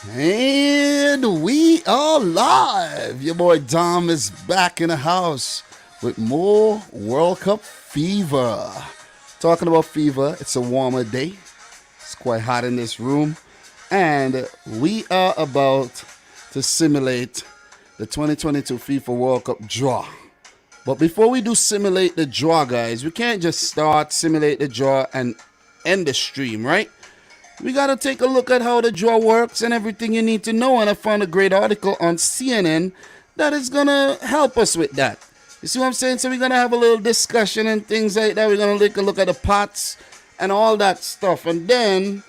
And we are live. Your boy Dom is back in the house with more World Cup fever. Talking about fever, it's a warmer day. It's quite hot in this room. And we are about to simulate the 2022 FIFA World Cup draw. But before we do simulate the draw, guys, we can't just start, simulate the draw, and end the stream, right? We got to take a look at how the draw works and everything you need to know. And I found a great article on CNN that is going to help us with that. You see what I'm saying? So we're going to have a little discussion and things like that. We're going to take a look at the pots and all that stuff. And then,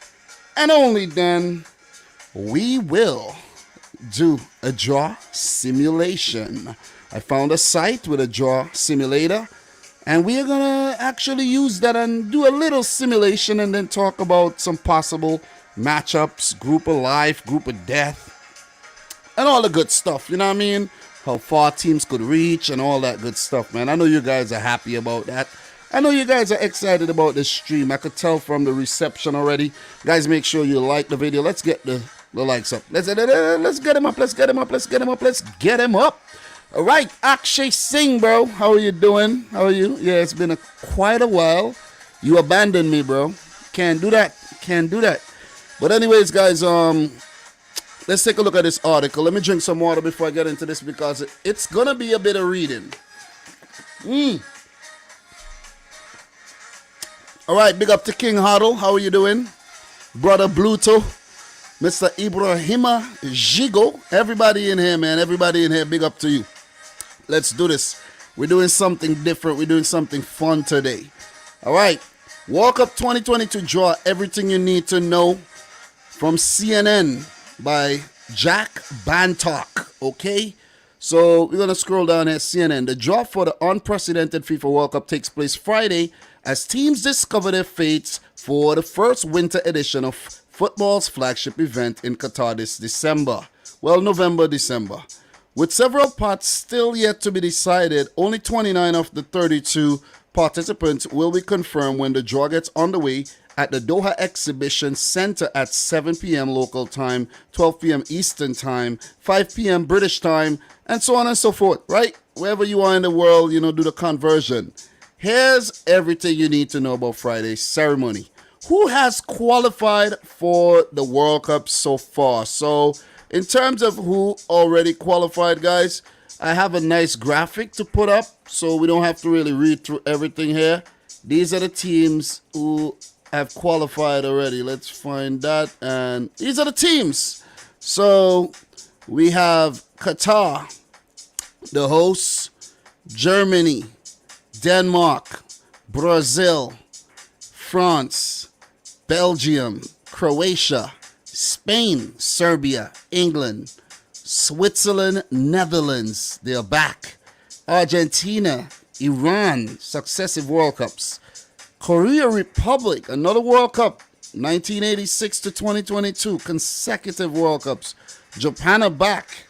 and only then, we will do a draw simulation. I found a site with a draw simulator. And we are going to actually use that and do a little simulation and then talk about some possible matchups, group of life, group of death, and all the good stuff. You know what I mean? How far teams could reach and all that good stuff, man. I know you guys are happy about that. I know you guys are excited about this stream. I could tell from the reception already. Guys, make sure you like the video. Let's get the likes up. Let's get him up. Let's get him up. Let's get him up. Let's get him up. All right, Akshay Singh, bro. How are you doing? How are you? Yeah, it's been quite a while. You abandoned me, bro. Can't do that. Can't do that. But anyways, guys, let's take a look at this article. Let me drink some water before I get into this because it's going to be a bit of reading. All right, big up to King Huddle. How are you doing? Brother Bluto, Mr. Ibrahima Jigo. Everybody in here, man. Everybody in here, big up to you. Let's do this. We're doing something different. We're doing something fun today. All right. World Cup 2022 draw. Everything you need to know from CNN by Jack Bantock. Okay. So we're going to scroll down here. CNN. The draw for the unprecedented FIFA World Cup takes place Friday as teams discover their fates for the first winter edition of football's flagship event in Qatar this December. Well, November, December. With several parts still yet to be decided, only 29 of the 32 participants will be confirmed when the draw gets underway at the Doha Exhibition Center at 7 p.m. local time, 12 p.m. Eastern time, 5 p.m. British time, and so on and so forth, right? Wherever you are in the world, do the conversion. Here's everything you need to know about Friday's ceremony. Who has qualified for the World Cup so far? So in terms of who already qualified, guys, I have a nice graphic to put up so we don't have to really read through everything here. These are the teams who have qualified already. Let's find that. And these are the teams. So we have Qatar, the hosts, Germany, Denmark, Brazil, France, Belgium, Croatia, Spain, Serbia, England, Switzerland, Netherlands, they're back. Argentina, Iran, successive World Cups. Korea Republic, another World Cup, 1986 to 2022, consecutive World Cups. Japan are back.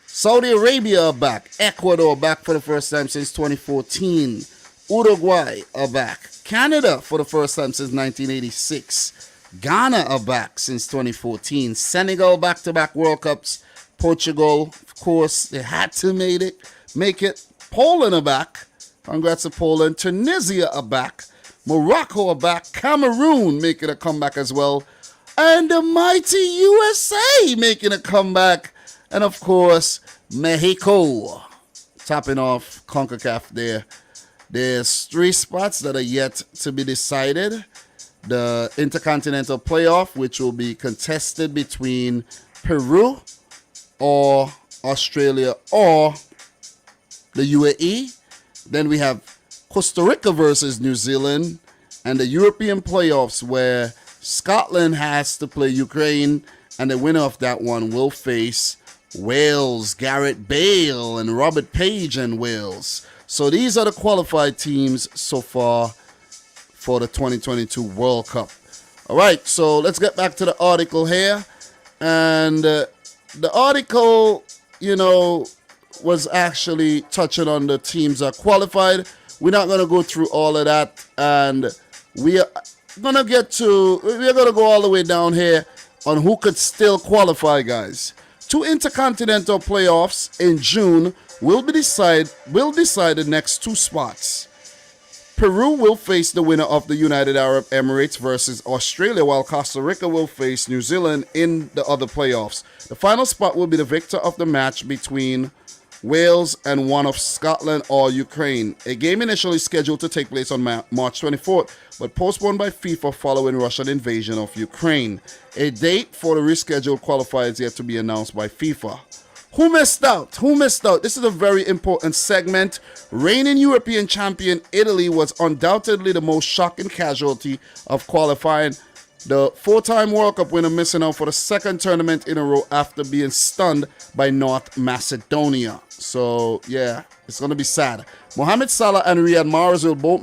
Saudi Arabia are back. Ecuador back for the first time since 2014. Uruguay are back. Canada for the first time since 1986. Ghana are back since 2014. Senegal back-to-back World Cups. Portugal, of course, they had to make it. Poland are back. Congrats to Poland. Tunisia are back. Morocco are back. Cameroon making a comeback as well. And the mighty USA making a comeback. And of course, Mexico topping off CONCACAF there. There's 3 spots that are yet to be decided. The intercontinental playoff, which will be contested between Peru or Australia or the UAE. Then we have Costa Rica versus New Zealand and the European playoffs where Scotland has to play Ukraine and the winner of that one will face Wales, Gareth Bale and Robert Page and Wales. So these are the qualified teams so far for the 2022 World Cup. All right, so let's get back to the article here. And the article, was actually touching on the teams that qualified. We're not going to go through all of that. And we're going to go all the way down here on who could still qualify, guys. Two intercontinental playoffs in June will decide the next two spots. Peru will face the winner of the United Arab Emirates versus Australia, while Costa Rica will face New Zealand in the other playoffs. The final spot will be the victor of the match between Wales and one of Scotland or Ukraine. A game initially scheduled to take place on March 24th, but postponed by FIFA following Russian invasion of Ukraine. A date for the rescheduled qualifiers yet to be announced by FIFA. Who missed out? Who missed out? This is a very important segment. Reigning European champion Italy was undoubtedly the most shocking casualty of qualifying. The four-time World Cup winner missing out for the second tournament in a row after being stunned by North Macedonia. So, yeah, it's going to be sad. Mohamed Salah and Riyad Mahrez will both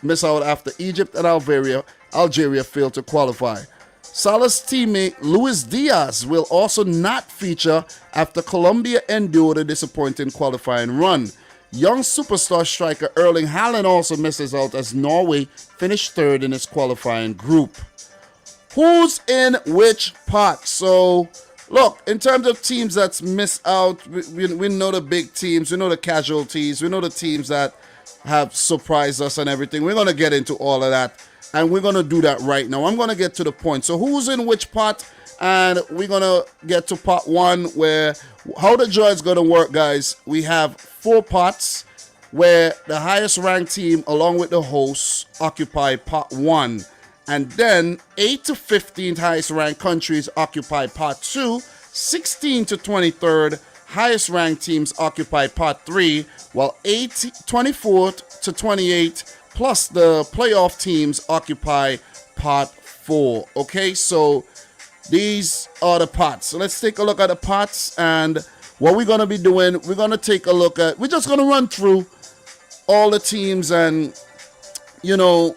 miss out after Egypt and Algeria failed to qualify. Salah's teammate Luis Diaz will also not feature after Colombia endured a disappointing qualifying run. Young superstar striker Erling Haaland also misses out as Norway finished third in its qualifying group. Who's in which pot? So, look, in terms of teams that's missed out, we know the big teams, we know the casualties, we know the teams that have surprised us and everything. We're going to get into all of that. And we're going to do that right now. I'm going to get to the point. So who's in which pot? And we're going to get to pot one where how the draw is going to work, guys. We have 4 pots where the highest ranked team along with the hosts occupy pot 1. And then 8 to 15 highest ranked countries occupy pot 2. 16 to 23rd highest ranked teams occupy pot 3. While 24th to 28th plus the playoff teams occupy pot 4. Okay, so these are the pots. So let's take a look at the pots, and what we're going to be doing, we're going to take a look at, we're just going to run through all the teams and, you know,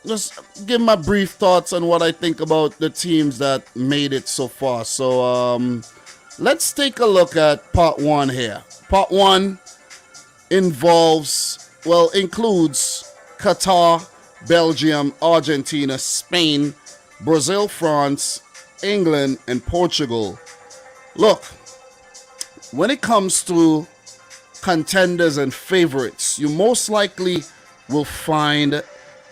just give my brief thoughts on what I think about the teams that made it so far. So let's take a look at pot 1 here. Pot 1 includes Qatar, Belgium, Argentina, Spain, Brazil, France, England, and Portugal. Look, when it comes to contenders and favorites, you most likely will find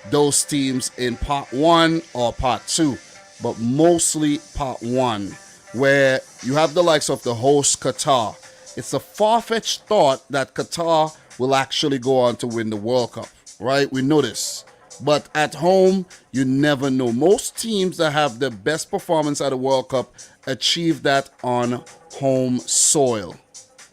those teams in pot 1 or pot 2, but mostly pot 1, where you have the likes of the host Qatar. It's a far-fetched thought that Qatar will actually go on to win the World Cup. Right, we know this. But at home, you never know. Most teams that have the best performance at the World Cup achieve that on home soil.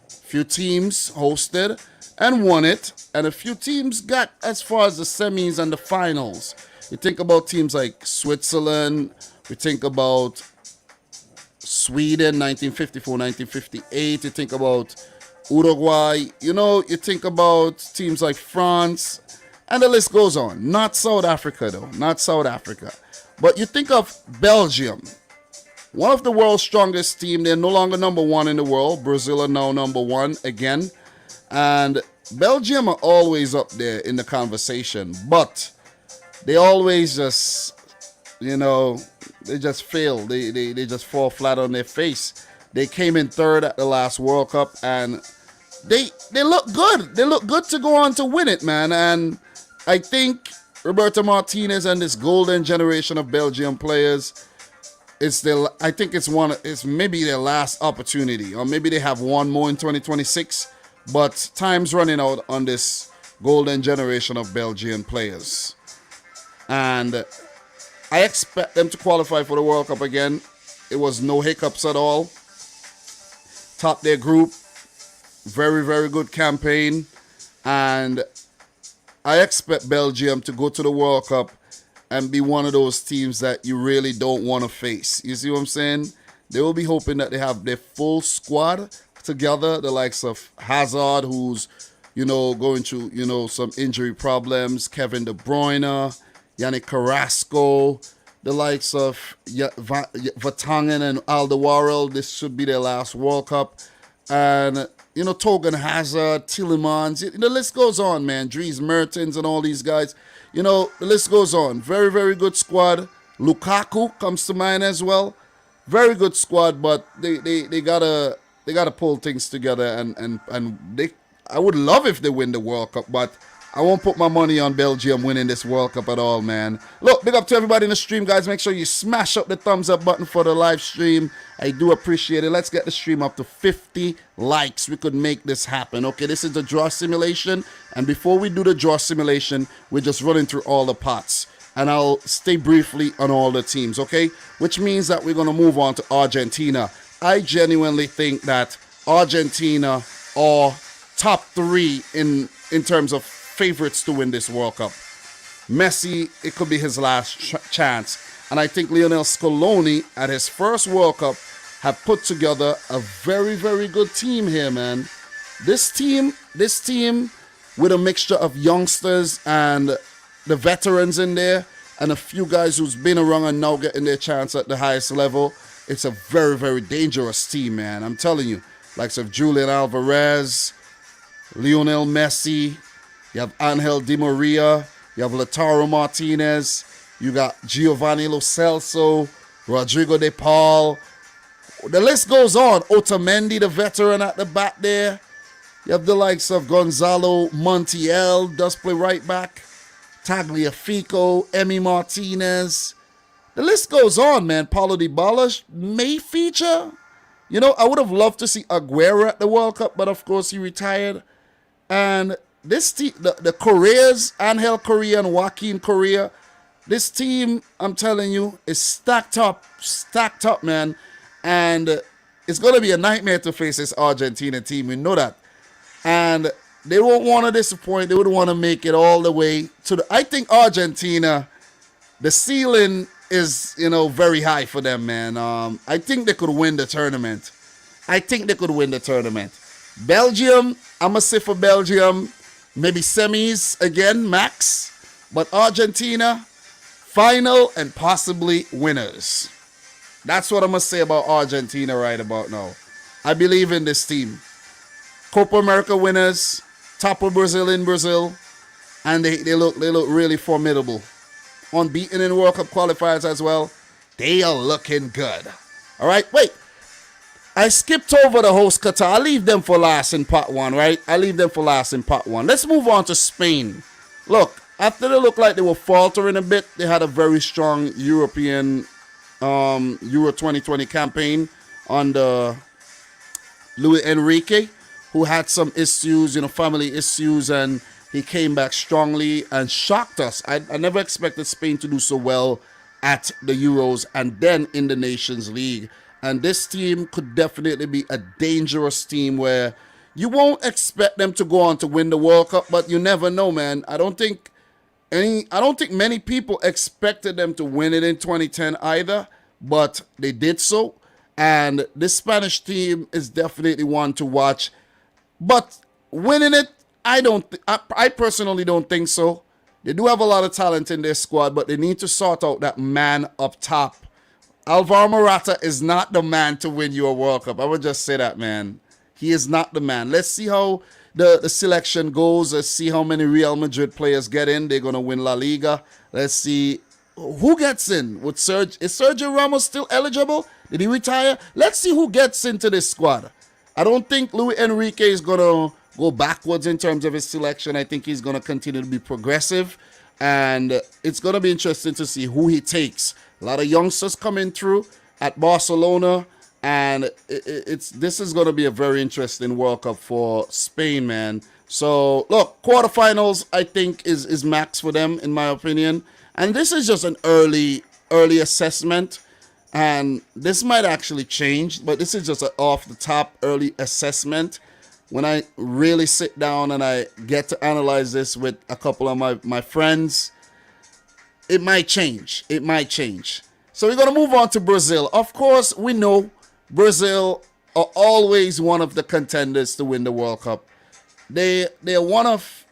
Few teams hosted and won it, and a few teams got as far as the semis and the finals. You think about teams like Switzerland, we think about Sweden, 1954, 1958, you think about Uruguay, you think about teams like France, and the list goes on. Not South Africa, though. Not South Africa. But you think of Belgium, one of the world's strongest team. They're no longer number 1 in the world. Brazil are now number 1 again. And Belgium are always up there in the conversation. But they always just, they just fail. They just fall flat on their face. They came in 3rd at the last World Cup. And they look good. They look good to go on to win it, man. And I think Roberto Martinez and this golden generation of Belgian players, it's maybe their last opportunity, or maybe they have one more in 2026, but time's running out on this golden generation of Belgian players. And I expect them to qualify for the World Cup again. It was no hiccups at all. Topped their group. Very, very good campaign. And I expect Belgium to go to the World Cup and be one of those teams that you really don't want to face. You see what I'm saying? They will be hoping that they have their full squad together, the likes of Hazard, who's, going through, some injury problems, Kevin De Bruyne, Yannick Carrasco, the likes of Vertonghen and Alderweireld. This should be their last World Cup. And Torgan Hazard, Tielemans, the list goes on, man. Dries Mertens and all these guys. The list goes on. Very, very good squad. Lukaku comes to mind as well. very good squad, but they gotta pull things together and they. I would love if they win the World Cup, but I won't put my money on Belgium winning this World Cup at all, man. Look, big up to everybody in the stream, guys. Make sure you smash up the thumbs up button for the live stream. I do appreciate it. Let's get the stream up to 50 likes. We could make this happen. Okay, this is the draw simulation. And before we do the draw simulation, we're just running through all the pots. And I'll stay briefly on all the teams, okay? Which means that we're going to move on to Argentina. I genuinely think that Argentina are top 3 in terms of favorites to win this World Cup. Messi, it could be his last chance. And I think Lionel Scaloni, at his first World Cup, have put together a very, very good team here, man. This team with a mixture of youngsters and the veterans in there, and a few guys who's been around and now getting their chance at the highest level, it's a very, very dangerous team, man. I'm telling you. Likes of Julian Alvarez, Lionel Messi, you have Angel Di Maria, you have Lautaro Martinez, you got Giovanni Lo Celso, Rodrigo De Paul. The list goes on. Otamendi, the veteran at the back there. You have the likes of Gonzalo Montiel, does play right back. Tagliafico, Emi Martinez. The list goes on, man. Paulo Dybala may feature. You know, I would have loved to see Aguero at the World Cup, but of course he retired. And this team, the Correas, Angel Correa and Joaquin Correa, this team, I'm telling you, is stacked up, man. And it's going to be a nightmare to face this Argentina team. We know that. And they won't want to disappoint. They would want to make it all the way to the... I think Argentina, the ceiling is, very high for them, man. I think they could win the tournament. Belgium, I'm going to say for Belgium, maybe semis again, max. But Argentina, final and possibly winners. That's what I'm going to say about Argentina right about now. I believe in this team. Copa America winners, top of Brazil in Brazil, and they look really formidable. Unbeaten in World Cup qualifiers as well. They are looking good. All right, wait. I skipped over the host Qatar. I'll leave them for last in part 1, right? Let's move on to Spain. Look, after they looked like they were faltering a bit, they had a very strong European Euro 2020 campaign under Luis Enrique, who had some issues, family issues, and he came back strongly and shocked us. I never expected Spain to do so well at the Euros and then in the Nations League. And this team could definitely be a dangerous team where you won't expect them to go on to win the World Cup, but you never know, man. I don't think many people expected them to win it in 2010 either, but they did so. And this Spanish team is definitely one to watch. But winning it, I personally don't think so. They do have a lot of talent in their squad, but they need to sort out that man up top. Alvaro Morata is not the man to win you a World Cup. I would just say that, man. He is not the man. Let's see how the selection goes. Let's see how many Real Madrid players get in. They're going to win La Liga. Let's see who gets in. Is Sergio Ramos still eligible? Did he retire? Let's see who gets into this squad. I don't think Luis Enrique is going to go backwards in terms of his selection. I think he's going to continue to be progressive. And it's going to be interesting to see who he takes. A lot of youngsters coming through at Barcelona. And this is going to be a very interesting World Cup for Spain, man. So, look, quarterfinals, I think, is max for them, in my opinion. And this is just an early assessment. And this might actually change, but this is just an off-the-top early assessment. When I really sit down and I get to analyze this with a couple of my friends, it might change. So we're going to move on to Brazil. Of course, we know Brazil are always one of the contenders to win the World Cup. They're one of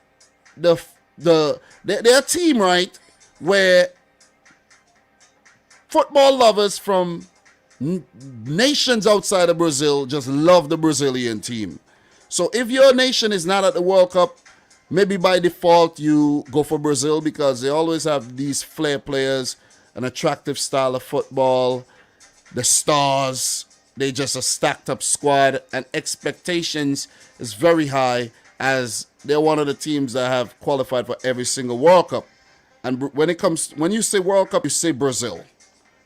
they're a team, right, where football lovers from nations outside of Brazil just love the Brazilian team. So if your nation is not at the World Cup, maybe by default you go for Brazil because they always have these flair players, an attractive style of football. the stars. They just a stacked up squad, and expectations is very high as they're one of the teams that have qualified for every single World Cup. And when you say World Cup, you say Brazil.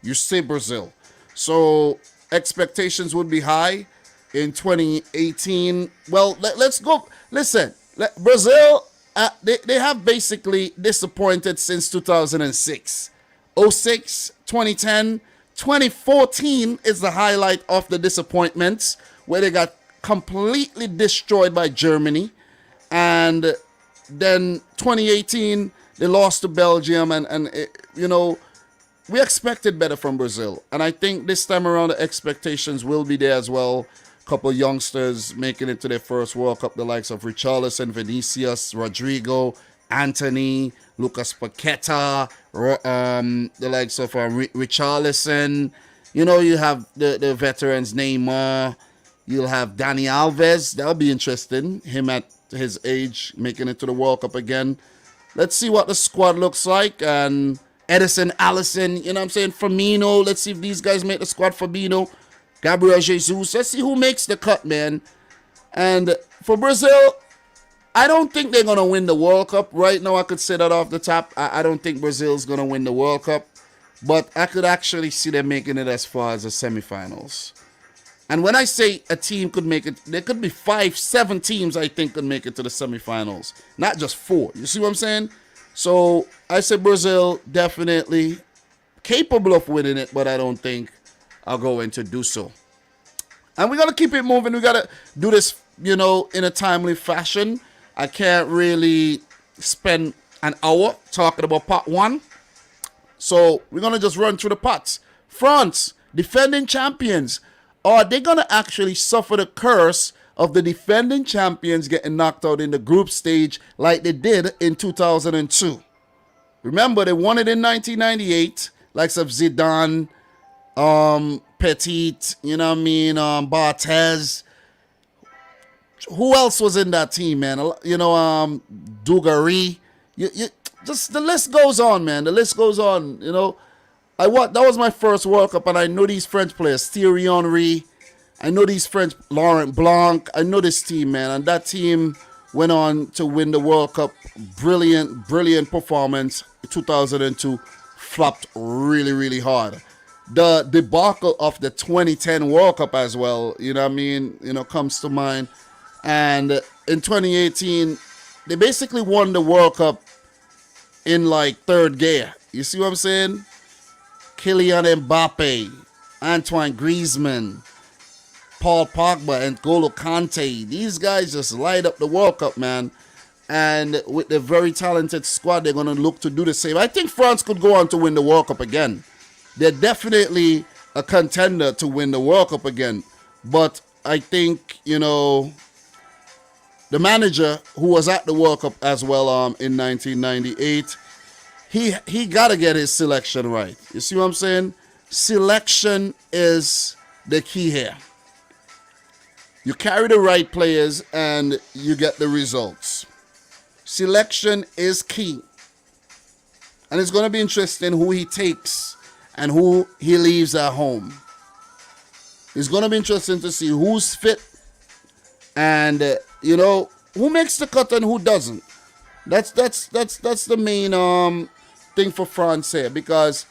You say Brazil. So expectations would be high in 2018. Well, let's go. Listen, Brazil, they have basically disappointed since 2006. 06, 2010, 2014 is the highlight of the disappointments where they got completely destroyed by Germany. And then 2018, they lost to Belgium. And we expected better from Brazil. And I think this time around, the expectations will be there as well. A couple of youngsters making it to their first World Cup, the likes of Richarlison, Vinicius, Rodrigo, Anthony, Lucas Paqueta, the likes of Richarlison. You have the veterans, Neymar. You'll have Dani Alves. That'll be interesting. Him at his age making it to the World Cup again. Let's see what the squad looks like. And Edison, Allison, Firmino. Let's see if these guys make the squad. Fabinho, Gabriel Jesus. Let's see who makes the cut, man. And for Brazil, I don't think they're going to win the World Cup. Right now, I could say that off the top. I don't think Brazil's going to win the World Cup. But I could actually see them making it as far as the semifinals. And when I say a team could make it, there could be 5, 7 teams I think could make it to the semifinals. Not just 4. You see what I'm saying? So I say Brazil definitely capable of winning it, but I don't think are going to do so. And we got to keep it moving. We got to do this, in a timely fashion. I can't really spend an hour talking about part 1. So we're going to just run through the parts. France, defending champions. Are they going to actually suffer the curse of the defending champions getting knocked out in the group stage like they did in 2002? Remember, they won it in 1998, likes of Zidane, Petit, Barthez. Who else was in that team, man? Dugarry. Just the list goes on, man. The list goes on. That was my first World Cup, and I know these French players, Thierry Henry. I know these French, Laurent Blanc. I know this team, man, and that team went on to win the World Cup. Brilliant performance. 2002 flopped really, really hard. The debacle of the 2010 World Cup as well, comes to mind. And in 2018, they basically won the World Cup in like third gear. You see what I'm saying? Kylian Mbappe, Antoine Griezmann, Paul Pogba, and N'Golo Kante. These guys just light up the World Cup, man. And with the very talented squad, they're going to look to do the same. I think France could go on to win the World Cup again. They're definitely a contender to win the World Cup again. But I think, the manager who was at the World Cup as well in 1998, he got to get his selection right. You see what I'm saying? Selection is the key here. You carry the right players and you get the results. Selection is key. And it's going to be interesting who he takes and who he leaves at home. It's going to be interesting to see who's fit and, who makes the cut and who doesn't. That's the main thing for France here, because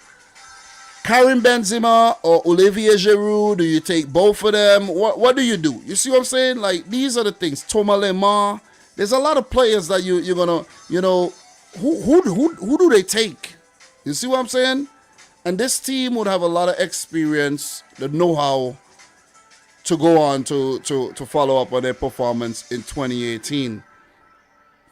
Karim Benzema or Olivier Giroud, do you take both of them? What do you do? You see what I'm saying? Like, these are the things. Thomas Lemar. There's a lot of players that you're gonna, who do they take? You see what I'm saying? And this team would have a lot of experience, the know-how to go on to follow up on their performance in 2018.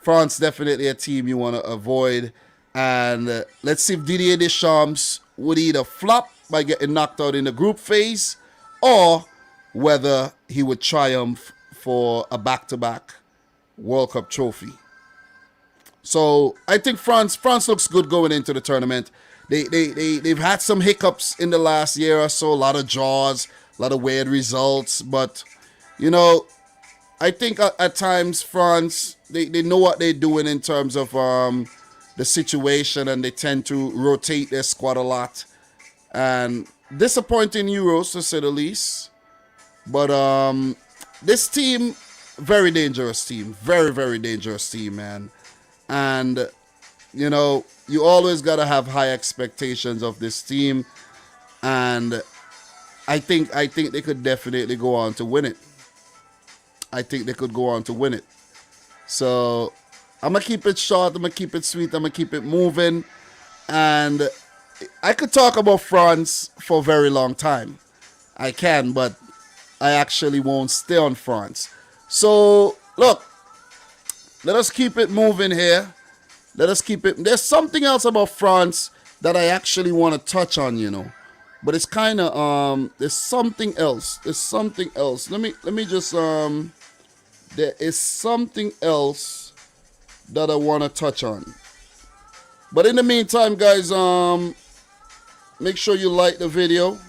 France definitely a team you want to avoid. And let's see if Didier Deschamps would either flop by getting knocked out in the group phase, or whether he would triumph for a back-to-back World Cup trophy. So I think France looks good going into the tournament. They've had some hiccups in the last year or so, a lot of draws, a lot of weird results, but I think at times France they know what they're doing in terms of the situation, and they tend to rotate their squad a lot. And disappointing Euros to say the least. But this team, very dangerous team. Very, very dangerous team, man. And, you know, you always got to have high expectations of this team. And I think they could definitely go on to win it. I think they could go on to win it. So I'm going to keep it short. I'm going to keep it sweet. I'm going to keep it moving. And I could talk about France for a very long time. I can, but I actually won't stay on France. So, look, let us keep it moving here. Let us keep it. There's something else about France that I actually want to touch on, you know. But it's kind of, there's something else. There's something else. Let me just, there is something else that I want to touch on. But in the meantime, guys, make sure you like the video.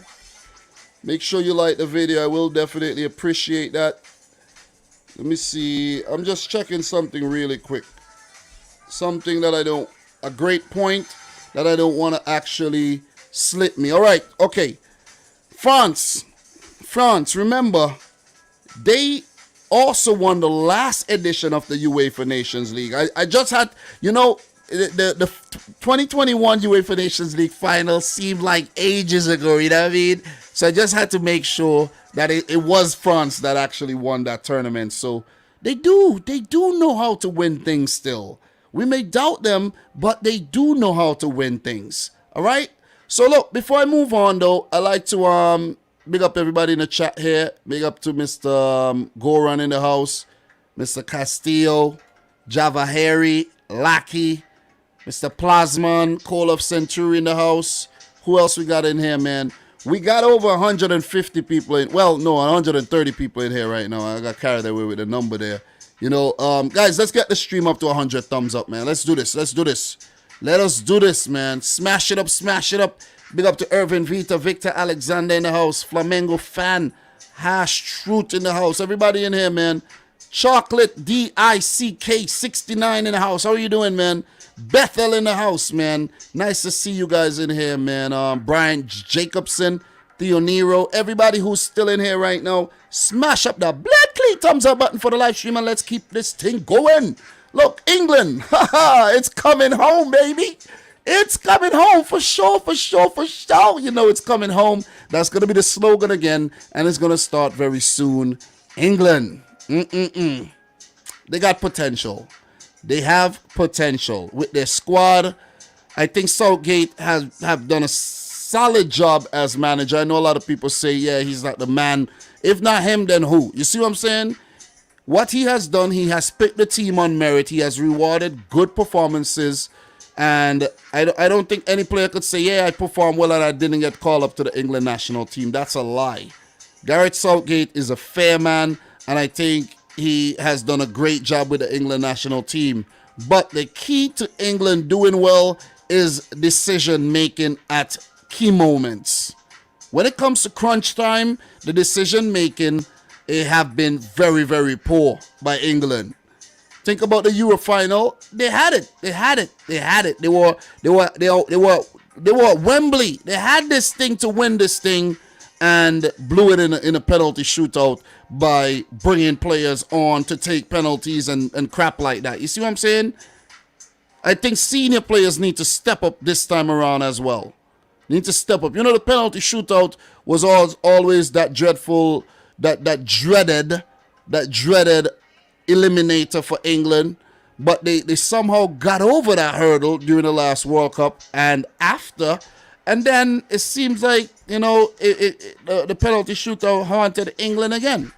Make sure you like the video. I will definitely appreciate that. Let me see. I'm just checking something really quick. Something that a great point that I don't want to actually slip me. All right. Okay. France, remember, they also won the last edition of the UEFA Nations League. I just had, you know, the 2021 UEFA Nations League final seemed like ages ago, you know what I mean? So I just had to make sure that it was France that actually won that tournament. So they do know how to win things still. We may doubt them, but they do know how to win things. All right? So look, before I move on though, I like to big up everybody in the chat here. Big up to Mr. Goran in the house, Mr. Castillo, Java Harry, Lackey, Mr. Plasman, Call of Century in the house. Who else we got in here, man? We got over 150 people in. Well, no, 130 people in here right now. I got carried away with the number there. You know, guys, let's get the stream up to 100 thumbs up, man. Let's do this. Let's do this. Let us do this, man. Smash it up. Smash it up. Big up to Irvin Vita, Victor Alexander in the house. Flamengo fan. Hash Truth in the house. Everybody in here, man. Chocolate DICK 69 in the house. How are you doing, man? Bethel in the house, man. Nice to see you guys in here, man. Brian Jacobson, Theo Nero, everybody who's still in here right now, smash up that blood thumbs up button for the live stream and let's keep this thing going. Look, England, it's coming home, baby. It's coming home for sure, for sure, for sure. You know it's coming home. That's going to be the slogan again, and it's going to start very soon. England, they got potential. They have potential with their squad. I think Southgate have done a solid job as manager. I know a lot of people say, yeah, he's not the man. If not him, then who? You see what I'm saying? What he has done, he has picked the team on merit. He has rewarded good performances. And I don't think any player could say, yeah, I performed well and I didn't get called up to the England national team. That's a lie. Gareth Southgate is a fair man, and I think he has done a great job with the England national team. But the key to England doing well is decision-making at key moments. When it comes to crunch time, the decision-making have been very, very poor by England. Think about the Euro final. They had it. They were at Wembley. They had this thing to win this thing and blew it in a penalty shootout by bringing players on to take penalties and crap like that. You see what I'm saying? I think senior players need to step up this time around as well. Need to step up. You know, the penalty shootout was always that dreadful, that dreaded eliminator for England, but they somehow got over that hurdle during the last World Cup and after, and then it seems like, you know, the penalty shootout haunted England again.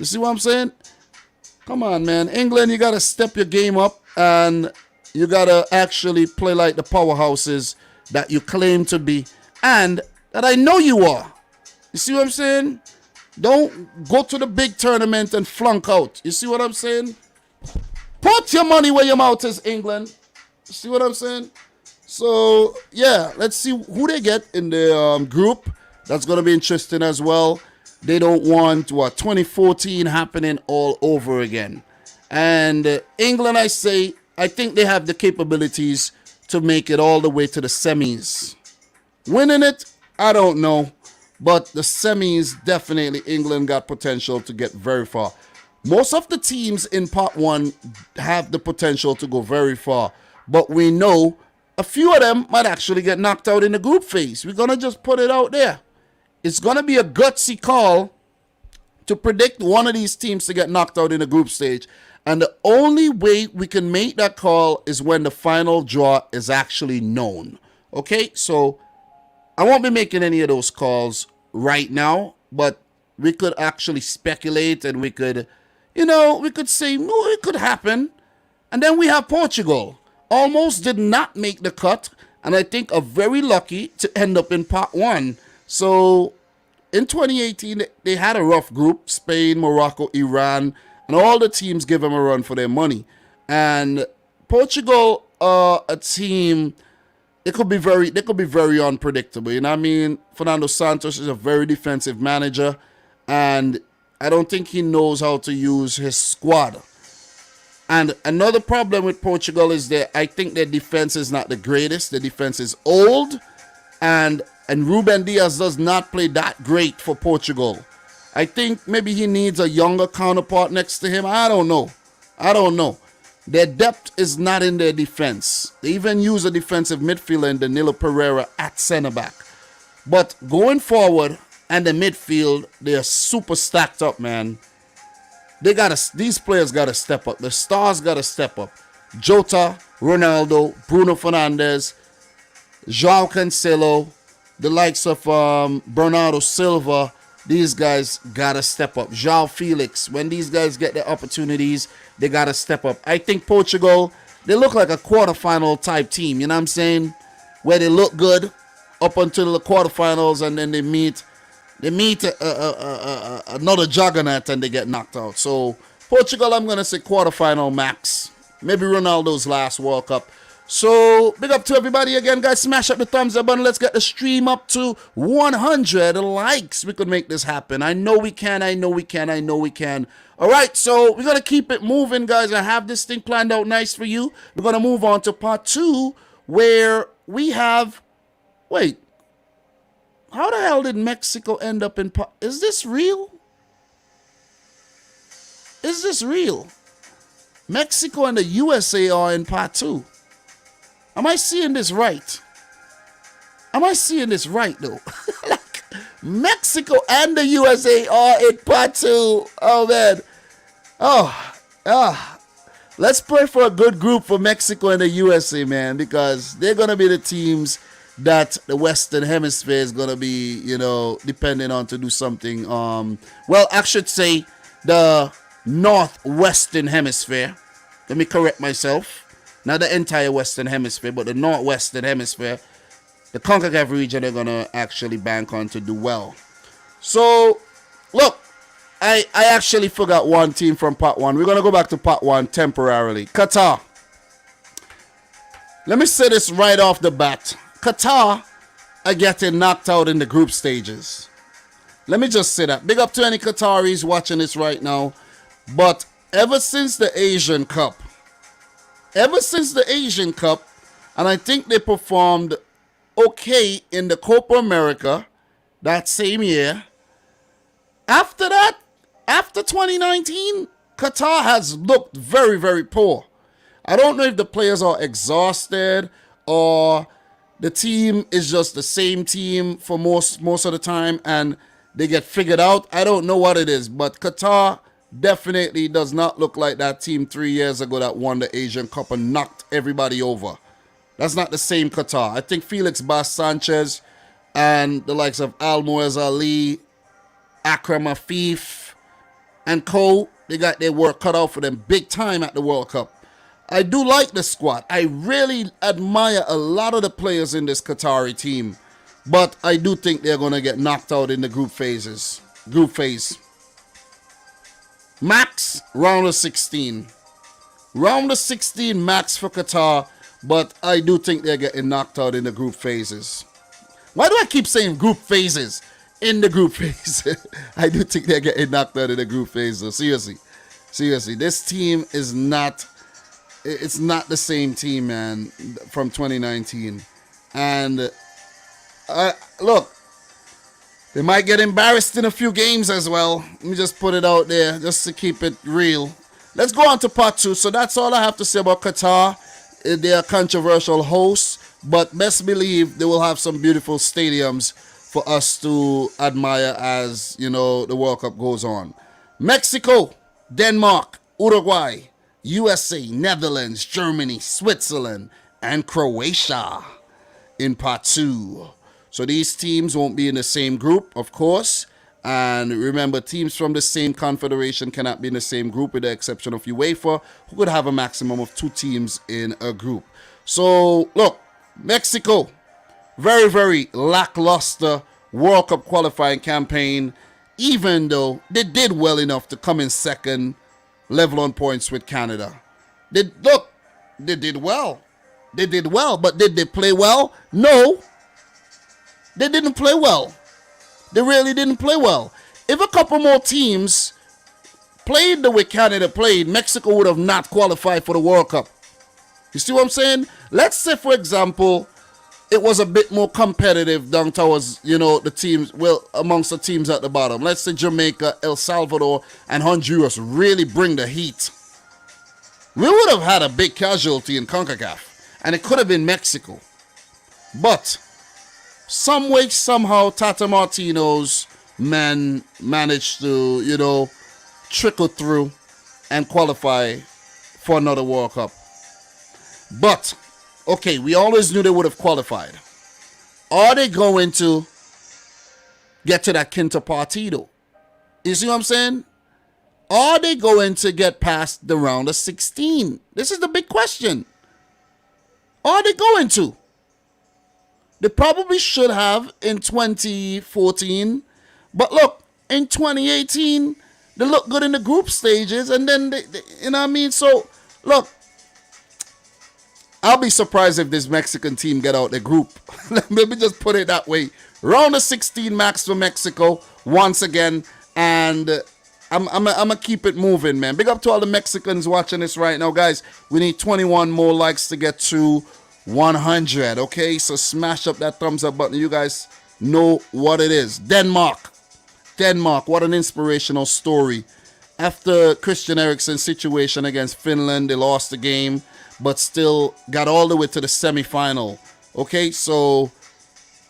You see what I'm saying? Come on, man. England, you got to step your game up and you got to actually play like the powerhouses that you claim to be and that I know you are. You see what I'm saying? Don't go to the big tournament and flunk out. You see what I'm saying? Put your money where your mouth is, England. You see what I'm saying? So, yeah, let's see who they get in the group. That's going to be interesting as well. They don't want 2014 happening all over again. And England, I think they have the capabilities to make it all the way to the semis. Winning it, I don't know. But the semis, definitely England got potential to get very far. Most of the teams in part one have the potential to go very far. But we know a few of them might actually get knocked out in the group phase. We're going to just put it out there. It's going to be a gutsy call to predict one of these teams to get knocked out in the group stage. And the only way we can make that call is when the final draw is actually known. Okay, so I won't be making any of those calls right now, but we could actually speculate and we could, we could say, oh, it could happen. And then we have Portugal. Almost did not make the cut, and I think are very lucky to end up in part one. So in 2018, they had a rough group: Spain, Morocco, Iran, and all the teams give them a run for their money. And Portugal, a team, they could be very unpredictable. You know what I mean? Fernando Santos is a very defensive manager, and I don't think he knows how to use his squad. And another problem with Portugal is that I think their defense is not the greatest. The defense is old, and Ruben Diaz does not play that great for Portugal. I think maybe he needs a younger counterpart next to him. I don't know. Their depth is not in their defense. They even use a defensive midfielder in Danilo Pereira at center back. But going forward, and the midfield, they are super stacked up, man. These players gotta step up. The stars gotta step up. Jota, Ronaldo, Bruno Fernandes, João Cancelo, the likes of Bernardo Silva. These guys gotta step up. João Felix. When these guys get the opportunities, they gotta step up. I think Portugal, they look like a quarterfinal type team. You know what I'm saying? Where they look good up until the quarterfinals, and then they meet another juggernaut and they get knocked out. So Portugal, I'm going to say quarterfinal max. Maybe Ronaldo's last World Cup. So big up to everybody again, guys. Smash up the thumbs up button. Let's get the stream up to 100 likes. We could make this happen. I know we can. All right, so we're going to keep it moving, guys. I have this thing planned out nice for you. We're going to move on to part two, where we have... Wait. How the hell did Mexico end up in part... Is this real? Mexico and the USA are in part two. Am I seeing this right? Though? Like, Mexico and the USA are in part two. Oh, man. Let's pray for a good group for Mexico and the USA, man, because they're going to be the teams that the Western Hemisphere is going to be, depending on to do something. Well, I should say the Northwestern Hemisphere. Let me correct myself. Not the entire Western Hemisphere, but the Northwestern Hemisphere. The CONCACAF region, they're going to actually bank on to do well. So, look, I actually forgot one team from part one. We're going to go back to part one temporarily. Qatar. Let me say this right off the bat. Qatar are getting knocked out in the group stages. Let me just say that. Big up to any Qataris watching this right now. But ever since the Asian Cup, and I think they performed okay in the Copa America that same year. After that, after 2019, Qatar has looked very, very poor. I don't know if the players are exhausted or the team is just the same team for most of the time and they get figured out. I don't know what it is, but Qatar definitely does not look like that team 3 years ago that won the Asian Cup and knocked everybody over. That's not the same Qatar. I think Felix Bas Sanchez and the likes of Almoez Ali, Akram Afif, and co, they got their work cut out for them big time at the World Cup. I do like the squad. I really admire a lot of the players in this Qatari team. But I do think they're going to get knocked out in the group phase. Max, round of 16. Round of 16 max for Qatar. But I do think they're getting knocked out in the group phases. Why do I keep saying group phases? In the group phase. I do think they're getting knocked out in the group phases. Seriously. This team is not... It's not the same team, man, from 2019. And look, They might get embarrassed in a few games as well. Let me just put it out there just to keep it real. Let's go on to part 2. So that's all I have to say about Qatar. They are controversial hosts, but best believe they will have some beautiful stadiums for us to admire as, the World Cup goes on. Mexico, Denmark, Uruguay, USA, Netherlands, Germany, Switzerland, and Croatia in part 2. So these teams won't be in the same group, of course. And remember, teams from the same confederation cannot be in the same group with the exception of UEFA, who could have a maximum of 2 teams in a group. So, look, Mexico, very, very lackluster World Cup qualifying campaign, even though they did well enough to come in second, level on points with Canada. They did well. They did well, but did they play well? No, they didn't play well. They really didn't play well. If a couple more teams played the way Canada played, Mexico would have not qualified for the World Cup. You see what I'm saying? Let's say, for example, it was a bit more competitive down towards, the teams, amongst the teams at the bottom. Let's say Jamaica, El Salvador, and Honduras really bring the heat. We would have had a big casualty in CONCACAF, and it could have been Mexico. But some way, somehow, Tata Martino's men managed to, trickle through and qualify for another World Cup. But, okay, we always knew they would have qualified. Are they going to get to that quinto partido? You see what I'm saying? Are they going to get past the round of 16? This is the big question. Are they going to? They probably should have in 2014. But look, in 2018, they look good in the group stages. And then, they you know what I mean? So, look, I'll be surprised if this Mexican team get out the group. Let me just put it that way. Round of 16 max for Mexico once again. And I'm going to keep it moving, man. Big up to all the Mexicans watching this right now, guys. We need 21 more likes to get to 100, okay? So smash up that thumbs up button. You guys know what it is. Denmark, what an inspirational story. After Christian Eriksen's situation against Finland, they lost the game, but still got all the way to the semi-final. Okay, so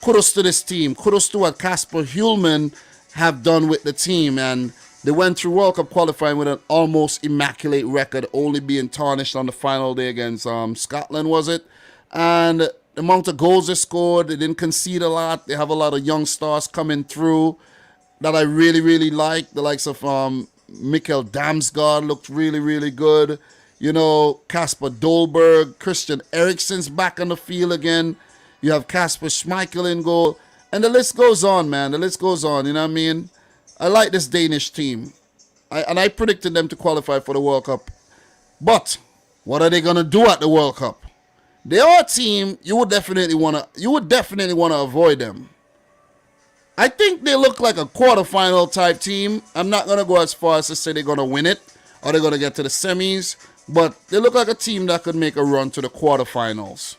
kudos to this team. Kudos to what Kasper Hjulman have done with the team. And they went through World Cup qualifying with an almost immaculate record, only being tarnished on the final day against Scotland, was it? And the amount of goals they scored, they didn't concede a lot. They have a lot of young stars coming through that I really, really like. The likes of Mikkel Damsgaard looked really, really good. Kasper Dolberg, Christian Eriksen's back on the field again. You have Kasper Schmeichel in goal. And the list goes on, man. The list goes on, you know what I mean? I like this Danish team. I predicted them to qualify for the World Cup. But what are they going to do at the World Cup? They are a team you would definitely want to avoid them. I think they look like a quarterfinal type team. I'm not going to go as far as to say they're going to win it or they're going to get to the semis, but they look like a team that could make a run to the quarterfinals.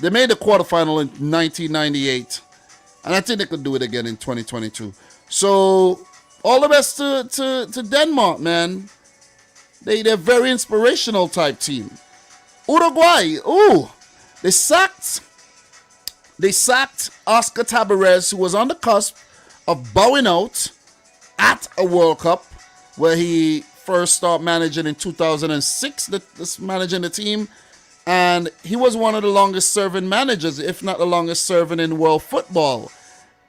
They made the quarterfinal in 1998, and I think they could do it again in 2022. So, all the best to Denmark, man. They're a very inspirational type team. Uruguay, they sacked Oscar Tabarez, who was on the cusp of bowing out at a World Cup, where he first started managing in 2006, managing the team. And he was one of the longest serving managers, if not the longest serving in world football.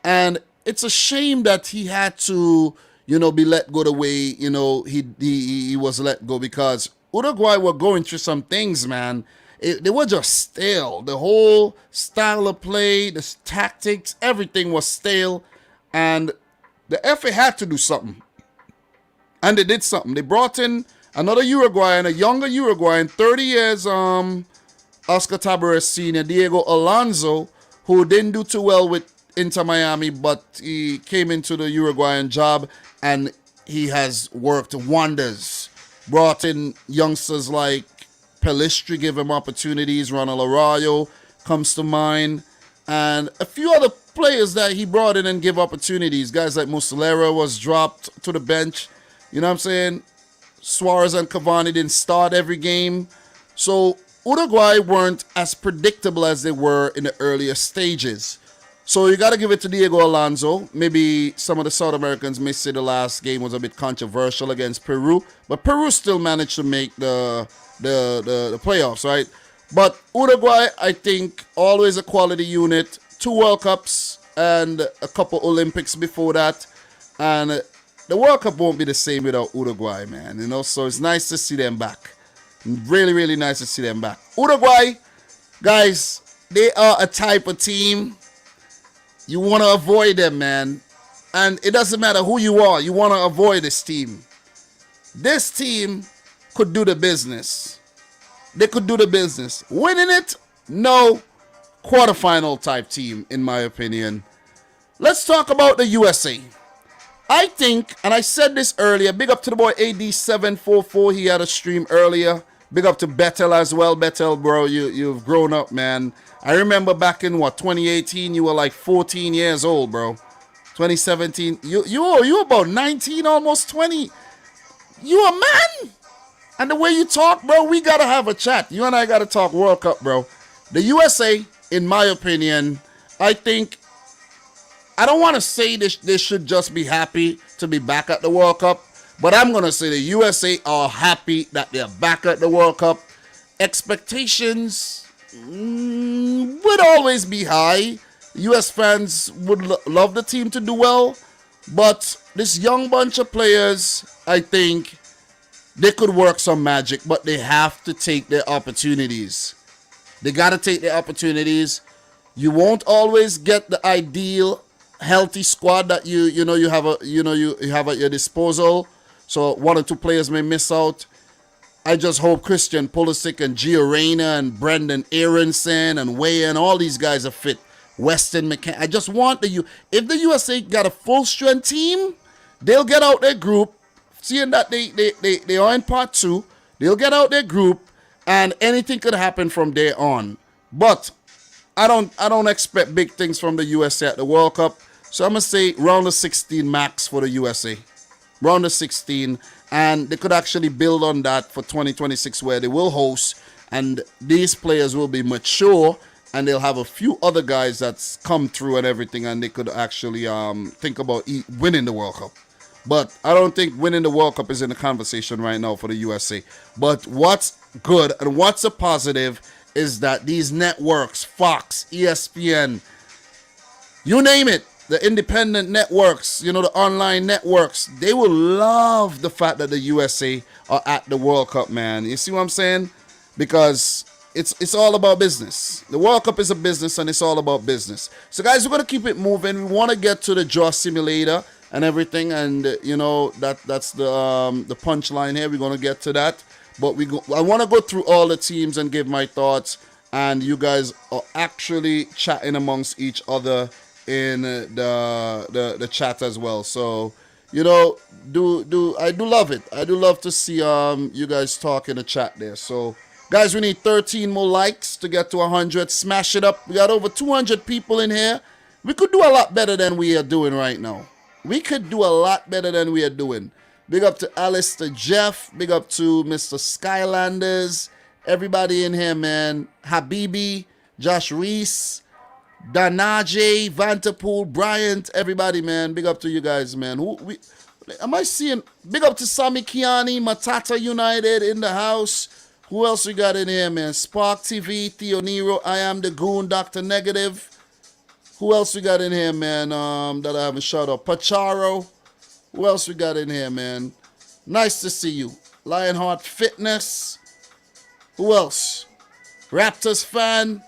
And it's a shame that he had to, be let go the way, he was let go, because Uruguay were going through some things, man. They were just stale. The whole style of play, the tactics, everything was stale. And the FA had to do something. And they did something. They brought in another Uruguayan, a younger Uruguayan, 30 years, Oscar Tabarez Sr., Diego Alonso, who didn't do too well with Inter Miami, but he came into the Uruguayan job and he has worked wonders. Brought in youngsters like Pelistri, give him opportunities. Ronald Arroyo comes to mind. And a few other players that he brought in and give opportunities. Guys like Muslera was dropped to the bench. You know what I'm saying? Suarez and Cavani didn't start every game. So Uruguay weren't as predictable as they were in the earlier stages. So you got to give it to Diego Alonso. Maybe some of the South Americans may say the last game was a bit controversial against Peru, but Peru still managed to make the playoffs, right? But Uruguay, I think, always a quality unit. 2 World Cups and a couple Olympics before that. And the World Cup won't be the same without Uruguay, man. You know, so it's nice to see them back. Really, really nice to see them back. Uruguay, guys, they are a type of team. You want to avoid them, man. And it doesn't matter who you are. You want to avoid this team. This team could do the business. They could do the business. Winning it? No. Quarterfinal type team, in my opinion. Let's talk about the USA. I think, and I said this earlier, big up to the boy AD744. He had a stream earlier. Big up to Betel as well. Betel, bro, you've grown up, man. I remember back in, 2018, you were like 14 years old, bro. 2017, you about 19, almost 20. You a man? And the way you talk, bro, we got to have a chat. You and I got to talk World Cup, bro. The USA, in my opinion, I think, I don't want to say they should just be happy to be back at the World Cup, but I'm going to say the USA are happy that they're back at the World Cup. Expectations would always be high. US fans would love the team to do well, but this young bunch of players, I think they could work some magic, but they have to take their opportunities. They got to take their opportunities. You won't always get the ideal healthy squad that you have at your disposal. So 1 or 2 players may miss out. I just hope Christian Pulisic and Gio Reyna and Brendan Aronson and Way and all these guys are fit. Weston McKennie. I just want if the USA got a full strength team, they'll get out their group. Seeing that they are in part 2, they'll get out their group and anything could happen from there on. But I don't expect big things from the USA at the World Cup. So I'm gonna say round of 16 max for the USA. Round of 16. And they could actually build on that for 2026 where they will host. And these players will be mature. And they'll have a few other guys that's come through and everything. And they could actually think about winning the World Cup. But I don't think winning the World Cup is in the conversation right now for the USA. But what's good and what's a positive is that these networks, Fox, ESPN, you name it, the independent networks, the online networks, they will love the fact that the USA are at the World Cup, man. You see what I'm saying? Because it's all about business. The World Cup is a business and it's all about business. So guys, we're going to keep it moving. We want to get to the draw simulator and everything, and that's the punchline here. We're going to get to that. But I want to go through all the teams and give my thoughts, and you guys are actually chatting amongst each other in the chat as well. So I do love it. I do love to see you guys talk in the chat there. So guys, we need 13 more likes to get to 100. Smash it up. We got over 200 people in here. We could do a lot better than we are doing right now. We could do a lot better than we are doing. Big up to Alistair Jeff. Big up to Mr. Skylanders. Everybody in here, man. Habibi, Josh Reese, Danaje, Vanterpool, Bryant, everybody, man. Big up to you guys, man. Am I seeing? Big up to Sami Kiani, Matata United in the house. Who else we got in here, man? Spark TV, Theo Nero, I Am the Goon, Dr. Negative. Who else we got in here, man, that I haven't shouted out? Pacharo. Who else we got in here, man? Nice to see you. Lionheart Fitness. Who else? Raptors fan.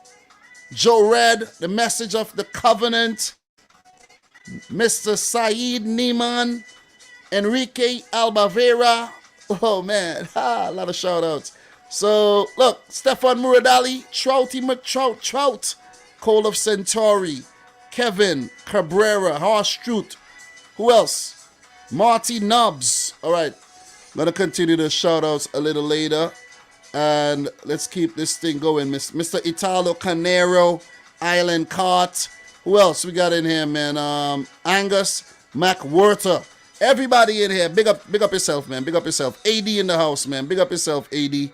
Joe Red, the Message of the Covenant. Mr. Saeed Neiman. Enrique Albavera. Oh, man. A lot of shout-outs. So, look. Stefan Muradali. Trouty McTrout. Cole of Centauri. Kevin Cabrera. Horst Struth. Who else? Marty Nubs. All right. I'm going to continue the shout-outs a little later. And let's keep this thing going. Mr. Italo Canero. Island Cart. Who else we got in here, man? Angus McWhorter. Everybody in here, big up yourself, man. Big up yourself. AD in the house, man. Big up yourself, AD.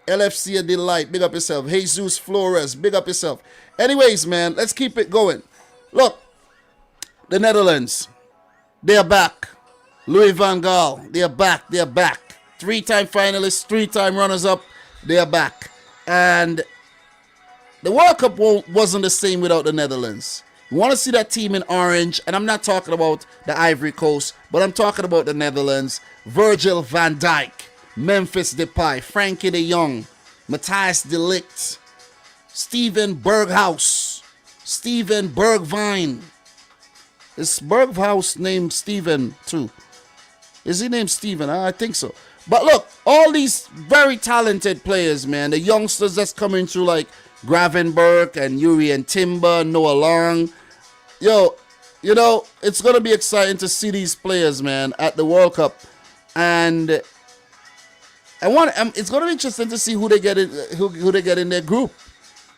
LFC a delight. Big up yourself. Jesus Flores. Big up yourself. Anyways, man, let's keep it going. Look, the Netherlands, they are back. Louis van Gaal, they are back. They are back. 3-time finalists, 3-time runners-up. They are back. And the World Cup wasn't the same without the Netherlands. You want to see that team in orange, and I'm not talking about the Ivory Coast, but I'm talking about the Netherlands. Virgil van Dijk, Memphis Depay, Frankie de Jong, Matthias de Ligt, Steven Berghuis, Steven Bergwijn. Is Berghuis named Steven too? Is he named Steven? I think so. But look, all these very talented players, man. The youngsters that's coming through like Gravenberg and Yuri and Timber, Noah Long. Yo, you know, it's going to be exciting to see these players, man, at the World Cup. And it's going to be interesting to see who they get in their group.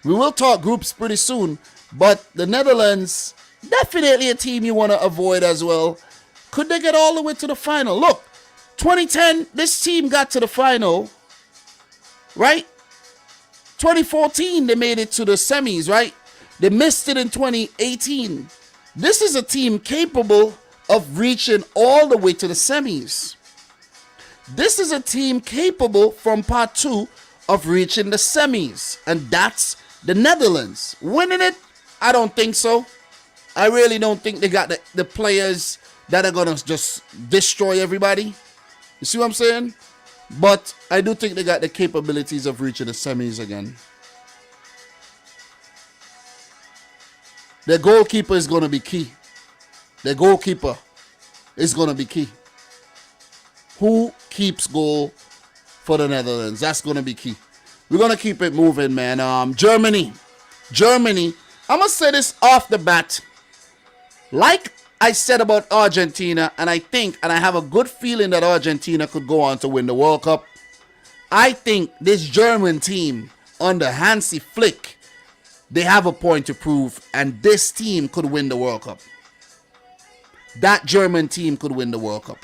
We will talk groups pretty soon, but the Netherlands, definitely a team you want to avoid as well. Could they get all the way to the final? Look, 2010, this team got to the final, right? 2014, they made it to the semis, right? They missed it in 2018. This is a team capable of reaching all the way to the semis. This is a team capable from part 2 of reaching the semis. And that's the Netherlands. Winning it? I don't think so. I really don't think they got the players that are going to just destroy everybody. You see what I'm saying? But I do think they got the capabilities of reaching the semis again. Their goalkeeper is going to be key. Their goalkeeper is going to be key. Who keeps goal for the Netherlands? That's going to be key. We're going to keep it moving, man. Germany. I'm going to say this off the bat. Like I said about Argentina, and I have a good feeling that Argentina could go on to win the World Cup. I think this German team under Hansi Flick, they have a point to prove, and this team could win the World Cup. That German team could win the World Cup.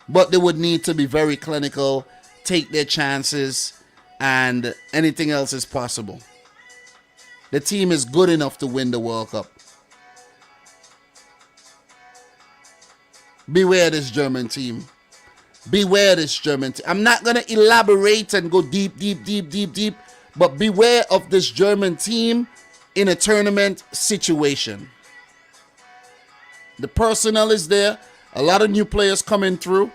But they would need to be very clinical, take their chances, and anything else is possible. The team is good enough to win the World Cup. Beware this German team. Beware this German team. I'm not going to elaborate and go deep, but beware of this German team in a tournament situation. The personnel is there. A lot of new players coming through.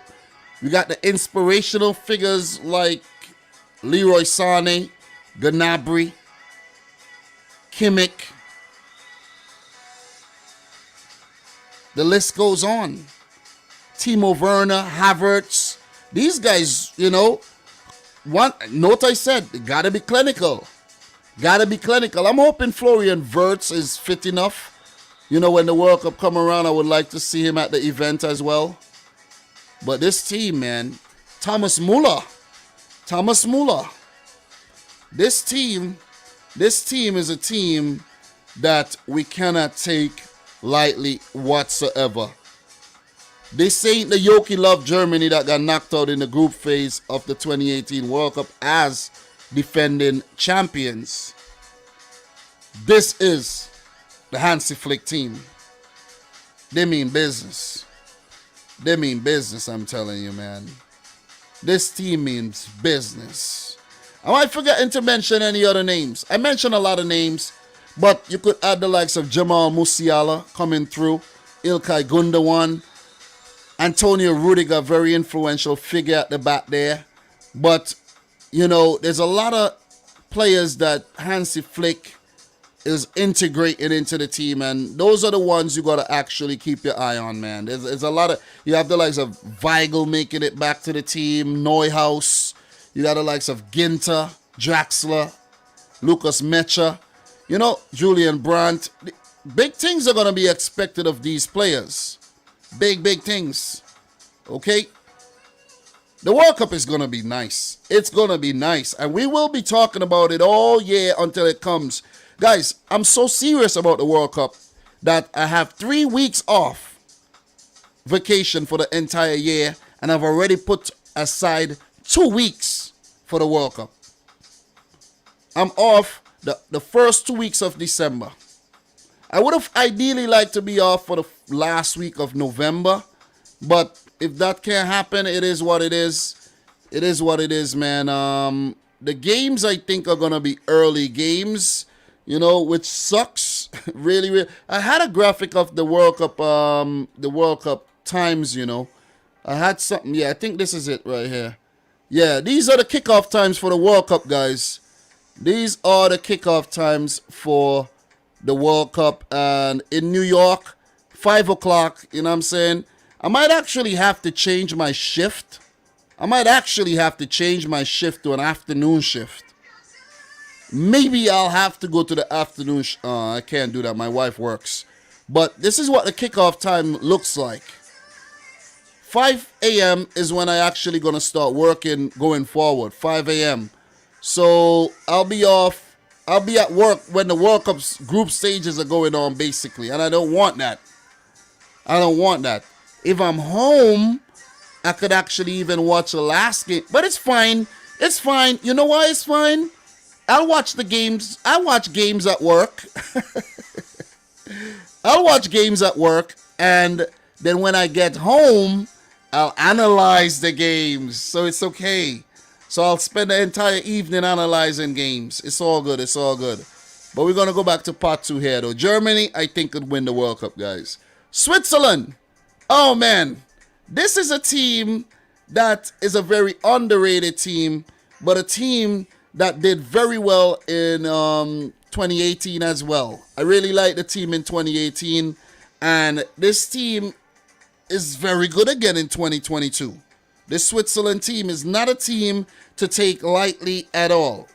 We got the inspirational figures like Leroy Sané, Gnabry, Kimmich. The list goes on. Timo Werner, Havertz. These guys, you know, note I said, gotta be clinical. Gotta be clinical. I'm hoping Florian Wirtz is fit enough. You know, when the World Cup come around, I would like to see him at the event as well. But this team, man, Thomas Müller. This team is a team that we cannot take lightly whatsoever. This ain't the Yoki Love Germany that got knocked out in the group phase of the 2018 World Cup as defending champions. This is the Hansi Flick team. They mean business. They mean business, I'm telling you, man. This team means business. Am I forgetting to mention any other names? I mentioned a lot of names, but you could add the likes of Jamal Musiala coming through, Ilkay Gundogan, Antonio Rudiger, very influential figure at the back there. But, you know, there's a lot of players that Hansi Flick is integrating into the team, and those are the ones you got to actually keep your eye on, man. There's a lot of, you have the likes of Weigl making it back to the team, Neuhaus, you got the likes of Ginter, Draxler, Lucas Mecha, you know, Julian Brandt. Big things are going to be expected of these players. Big things. Okay? The World Cup is going to be nice. It's going to be nice. And we will be talking about it all year until it comes. Guys, I'm so serious about the World Cup that I have 3 weeks off vacation for the entire year, and I've already put aside 2 weeks for the World Cup. I'm off the first 2 weeks of December. I would have ideally liked to be off for the last week of November, but if that can't happen, it is what it is. It is what it is, man. The games, I think, are going to be early games, you know, which sucks. Really, really. I had a graphic of the World Cup times, you know. I had something. Yeah, I think this is it right here. Yeah, these are the kickoff times for the World Cup, guys. These are the kickoff times for the World Cup. And in New York, 5 o'clock, you know what I'm saying? I might actually have to change my shift. I might actually have to change my shift to an afternoon shift. Maybe I'll have to go to the afternoon. I can't do that. My wife works. But this is what the kickoff time looks like. 5 a.m. is when I actually going to start working going forward. 5 a.m. So I'll be off. I'll be at work when the World Cup group stages are going on, basically. And I don't want that. I don't want that. If I'm home, I could actually even watch the last game. But it's fine. It's fine. You know why it's fine? I'll watch the games. I watch games at work. I'll watch games at work. And then when I get home, I'll analyze the games. So it's okay. So I'll spend the entire evening analyzing games. It's all good. It's all good. But we're going to go back to part 2 here, though. Germany, I think, could win the World Cup, guys. Switzerland. Oh, man. This is a team that is a very underrated team, but a team that did very well in 2018 as well. I really like the team in 2018, and this team is very good again in 2022. This Switzerland team is not a team to take lightly at all.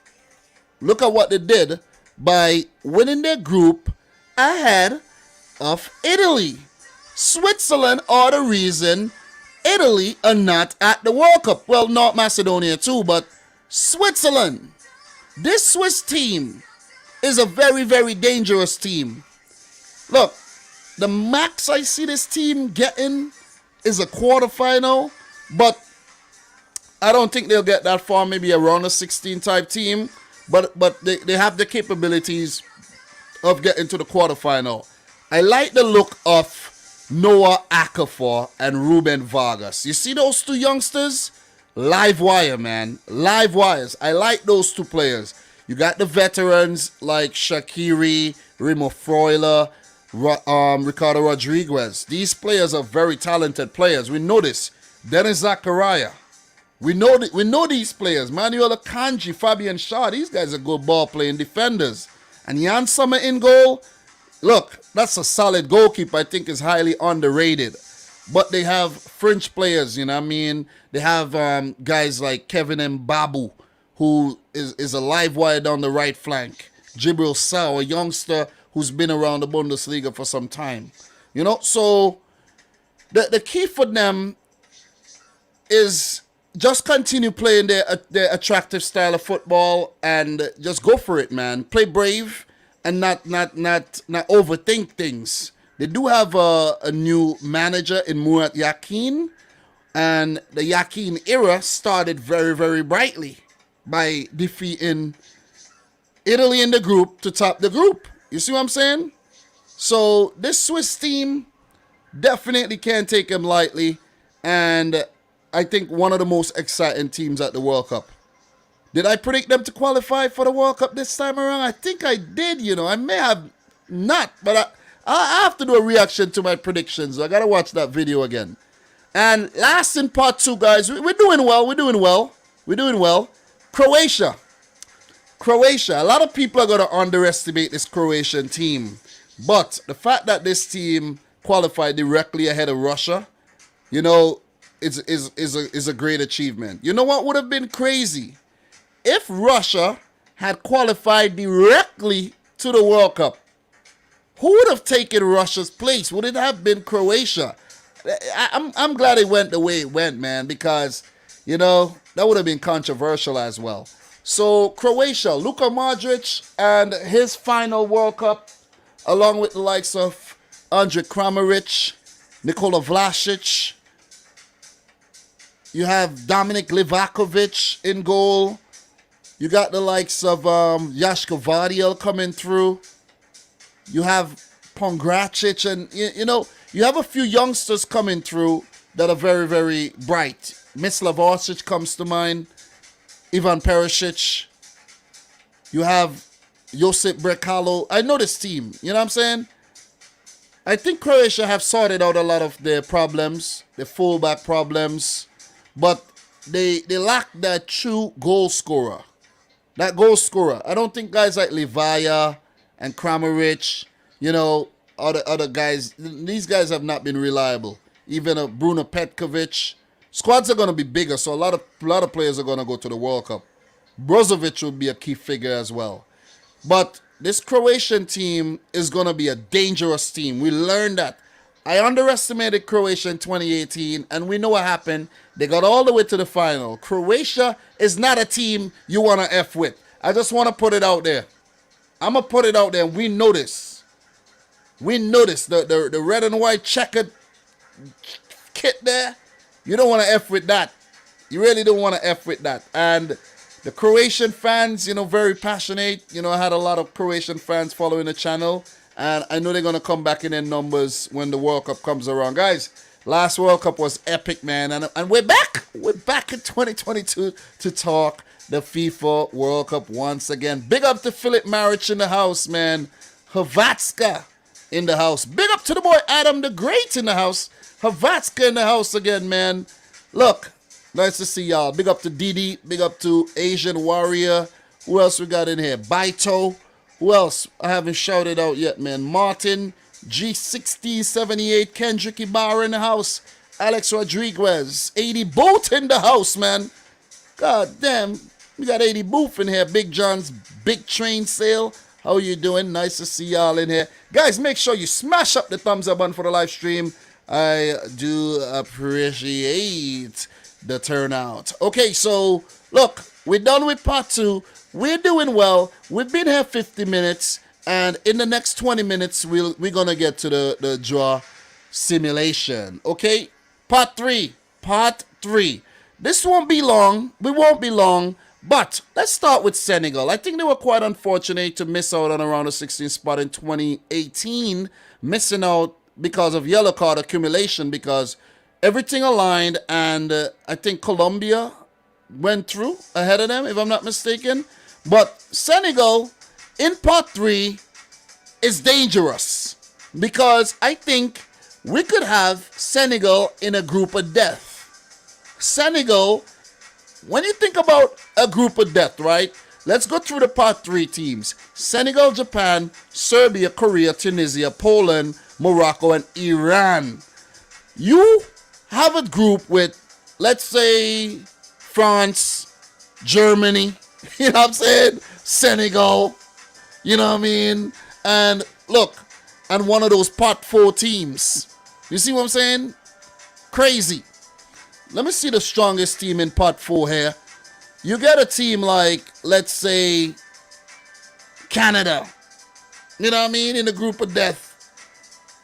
Look at what they did by winning their group ahead of Italy. Switzerland are the reason Italy are not at the World Cup. Well, North Macedonia too, but Switzerland. This Swiss team is a very, very dangerous team. Look, the max I see this team getting is a quarterfinal, but I don't think they'll get that far, maybe a round of 16 type team, but they have the capabilities of getting to the quarterfinal. I like the look of Noah Okafor and Ruben Vargas. You see those two youngsters? Live wire, man. Live wires. I like those two players. You got the veterans like Shaqiri, Remo Freuler, Ricardo Rodriguez. These players are very talented players. We know this. Dennis Zakaria. We know these players. Manuel Akanji, Fabian Shaw. These guys are good ball-playing defenders. And Jan Sommer in goal. Look, that's a solid goalkeeper. I think is highly underrated. But they have French players, you know what I mean? They have guys like Kevin Mbabu, who is a live wire down the right flank. Jibril Sow, a youngster who's been around the Bundesliga for some time. You know, so the key for them is just continue playing their attractive style of football and just go for it, man. Play brave and not overthink things. They do have a new manager in Murat Yakin, and the Yakin era started very, very brightly by defeating Italy in the group to top the group. You see what I'm saying? So this Swiss team definitely can't take them lightly, and I think one of the most exciting teams at the World Cup. Did I predict them to qualify for the World Cup this time around? I think I did, you know. I may have not, but I have to do a reaction to my predictions. I got to watch that video again. And last in part 2, guys, we're doing well. We're doing well. We're doing well. Croatia. A lot of people are going to underestimate this Croatian team. But the fact that this team qualified directly ahead of Russia, you know, is a great achievement. You know what would have been crazy? If Russia had qualified directly to the World Cup. Who would have taken Russia's place? Would it have been Croatia? I'm glad it went the way it went, man, because, you know, that would have been controversial as well. So Croatia, Luka Modric and his final World Cup, along with the likes of Andre Kramaric, Nikola Vlasic. You have Dominik Livakovic in goal. You got the likes of Jaško Vardiel coming through. You have Pongracic, and you have a few youngsters coming through that are very, very bright. Mislav Orsic comes to mind. Ivan Perisic. You have Josip Brekalo. I know this team. You know what I'm saying? I think Croatia have sorted out a lot of their problems, their fullback problems, but they lack that true goal scorer. That goal scorer. I don't think guys like Livaya and Kramaric, other guys, these guys have not been reliable. Even Bruno Petkovic. Squads are going to be bigger, so a lot of players are going to go to the World Cup. Brozovic will be a key figure as well. But this Croatian team is going to be a dangerous team. We learned that. I underestimated Croatia in 2018, and we know what happened. They got all the way to the final. Croatia is not a team you want to F with. I just want to put it out there. I'm going to put it out there, and we know this. We know this. The red and white checkered kit there, you don't want to F with that. You really don't want to F with that. And the Croatian fans, very passionate. I had a lot of Croatian fans following the channel. And I know they're going to come back in their numbers when the World Cup comes around. Guys, last World Cup was epic, man. And we're back. We're back in 2022 to talk the FIFA World Cup once again. Big up to Philip Maric in the house, man. Hrvatska in the house. Big up to the boy Adam the Great in the house. Hrvatska in the house again, man. Look, nice to see y'all. Big up to Didi. Big up to Asian Warrior. Who else we got in here? Baito. Who else I haven't shouted out yet, man? Martin, G6078, Kendrick Ibarra in the house. Alex Rodriguez, 80 Boot in the house, man. God damn, we got 80 Booth in here. Big John's Big Train Sale. How you doing? Nice to see y'all in here. Guys, make sure you smash up the thumbs up button for the live stream. I do appreciate the turnout. Okay, so look, we're done with part 2. We're doing well. We've been here 50 minutes, and in the next 20 minutes, we're going to get to the draw simulation. Okay? Part 3. This won't be long. We won't be long, but let's start with Senegal. I think they were quite unfortunate to miss out on around the 16th spot in 2018, missing out because of yellow card accumulation, because everything aligned, and I think Colombia went through ahead of them, if I'm not mistaken. But Senegal in part 3 is dangerous, because I think we could have Senegal in a group of death. Senegal, when you think about a group of death, right? Let's go through the part 3 teams. Senegal, Japan, Serbia, Korea, Tunisia, Poland, Morocco, and Iran. You have a group with, let's say, France, Germany, you know what I'm saying? Senegal, you know what I mean? And look, and one of those part 4 teams. You see what I'm saying? Crazy. Let me see the strongest team in part 4 here. You get a team like, let's say, Canada. You know what I mean? In a group of death.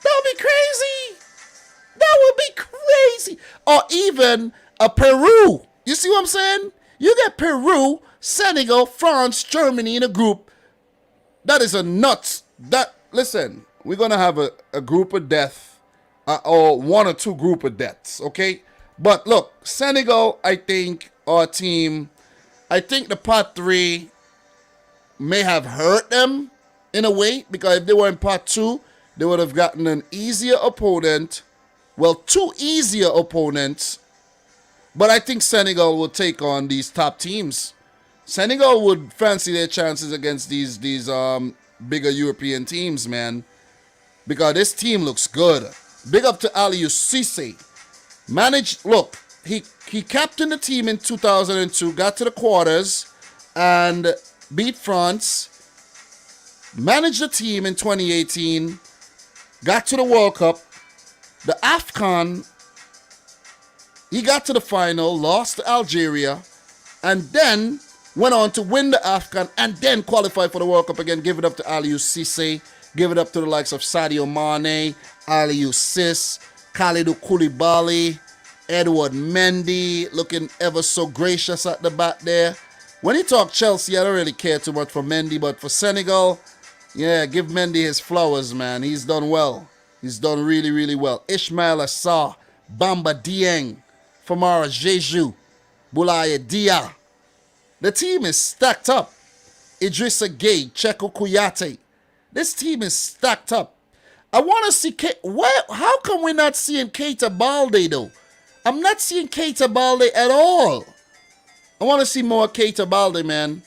That would be crazy. That would be crazy. Or even a Peru. You see what I'm saying? You get Peru, Senegal, France, Germany in a group. That is a nuts. Listen, we're going to have a group of death, or 1 or 2 group of deaths, okay? But look, Senegal, I think, our team, I think the part 3 may have hurt them in a way, because if they were in part 2, they would have gotten an easier opponent. Well, 2 easier opponents. But I think Senegal will take on these top teams. Senegal would fancy their chances against these bigger European teams, man. Because this team looks good. Big up to Aliou Cisse. Look, he captained the team in 2002, got to the quarters, and beat France. Managed the team in 2018, got to the World Cup. The AFCON, he got to the final, lost to Algeria, and then went on to win the AFCON and then qualify for the World Cup again. Give it up to Aliou Cisse. Give it up to the likes of Sadio Mane, Aliou Cisse, Kalidou Koulibaly, Edward Mendy, looking ever so gracious at the back there. When you talk Chelsea, I don't really care too much for Mendy, but for Senegal, yeah, give Mendy his flowers, man. He's done well. He's done really, really well. Ismail Assar, Bamba Dieng, Famara Jeju, Boulaye Dia. The team is stacked up. Idrissa Gueye, Cheikhou Kouyaté. This team is stacked up. I want to see... How come we're not seeing Keita Balde, though? I'm not seeing Keita Balde at all. I want to see more Keita Balde, man.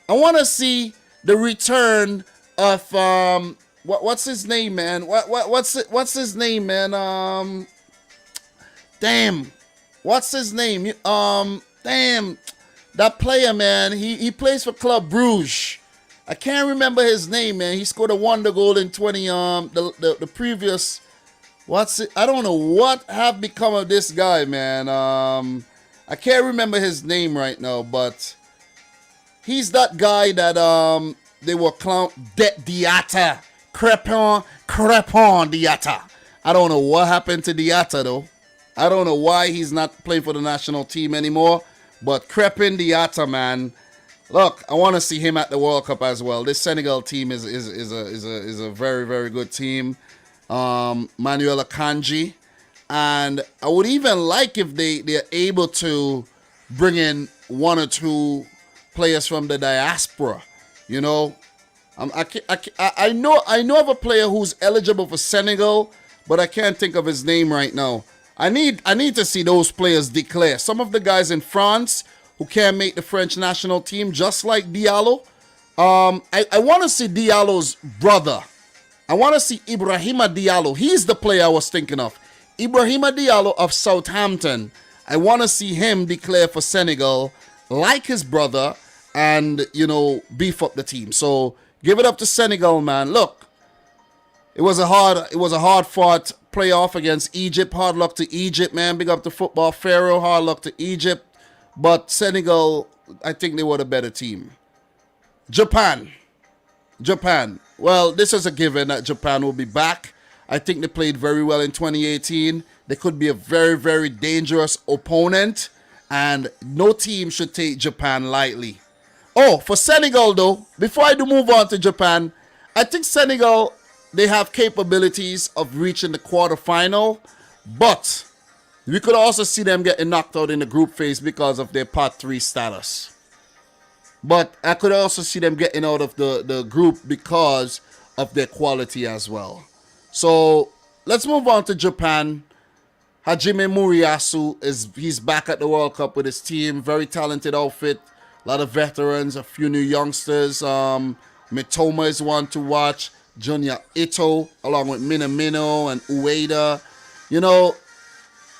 I want to see the return of... what's his name, man? What's his name, man? Damn. What's his name? Damn. That player, man. He plays for Club Bruges. I can't remember his name, man. He scored a wonder goal in the previous... What's it? I don't know what have become of this guy, man. I can't remember his name right now, but he's that guy that they were clown Diatta. Crepon Diatta. I don't know what happened to Diatta, though. I don't know why he's not playing for the national team anymore. But Crepin Diatta, man. Look, I want to see him at the World Cup as well. This Senegal team is a very, very good team. Manuel Akanji. And I would even like if they're able to bring in one or two players from the diaspora. You know, I know of a player who's eligible for Senegal, but I can't think of his name right now. I need to see those players declare. Some of the guys in France who can't make the French national team, just like Diallo. I want to see Diallo's brother. I want to see Ibrahima Diallo. He's the player I was thinking of. Ibrahima Diallo of Southampton. I want to see him declare for Senegal like his brother and, you know, beef up the team. So give it up to Senegal, man. Look, it was a hard fought playoff against Egypt. Hard luck to Egypt, man. Big up to Football Pharaoh. Hard luck to Egypt. But Senegal, I think they were the better team. Japan. Well, this is a given that Japan will be back. I think they played very well in 2018. They could be a very, very dangerous opponent. And no team should take Japan lightly. Oh, for Senegal, though, before I do move on to Japan, I think Senegal, they have capabilities of reaching the quarterfinal. But we could also see them getting knocked out in the group phase because of their Part 3 status. But I could also see them getting out of the group because of their quality as well. So let's move on to Japan. Hajime Muriyasu, he's back at the World Cup with his team. Very talented outfit. A lot of veterans, a few new youngsters. Mitoma is one to watch. Junya Ito, along with Minamino and Ueda. You know,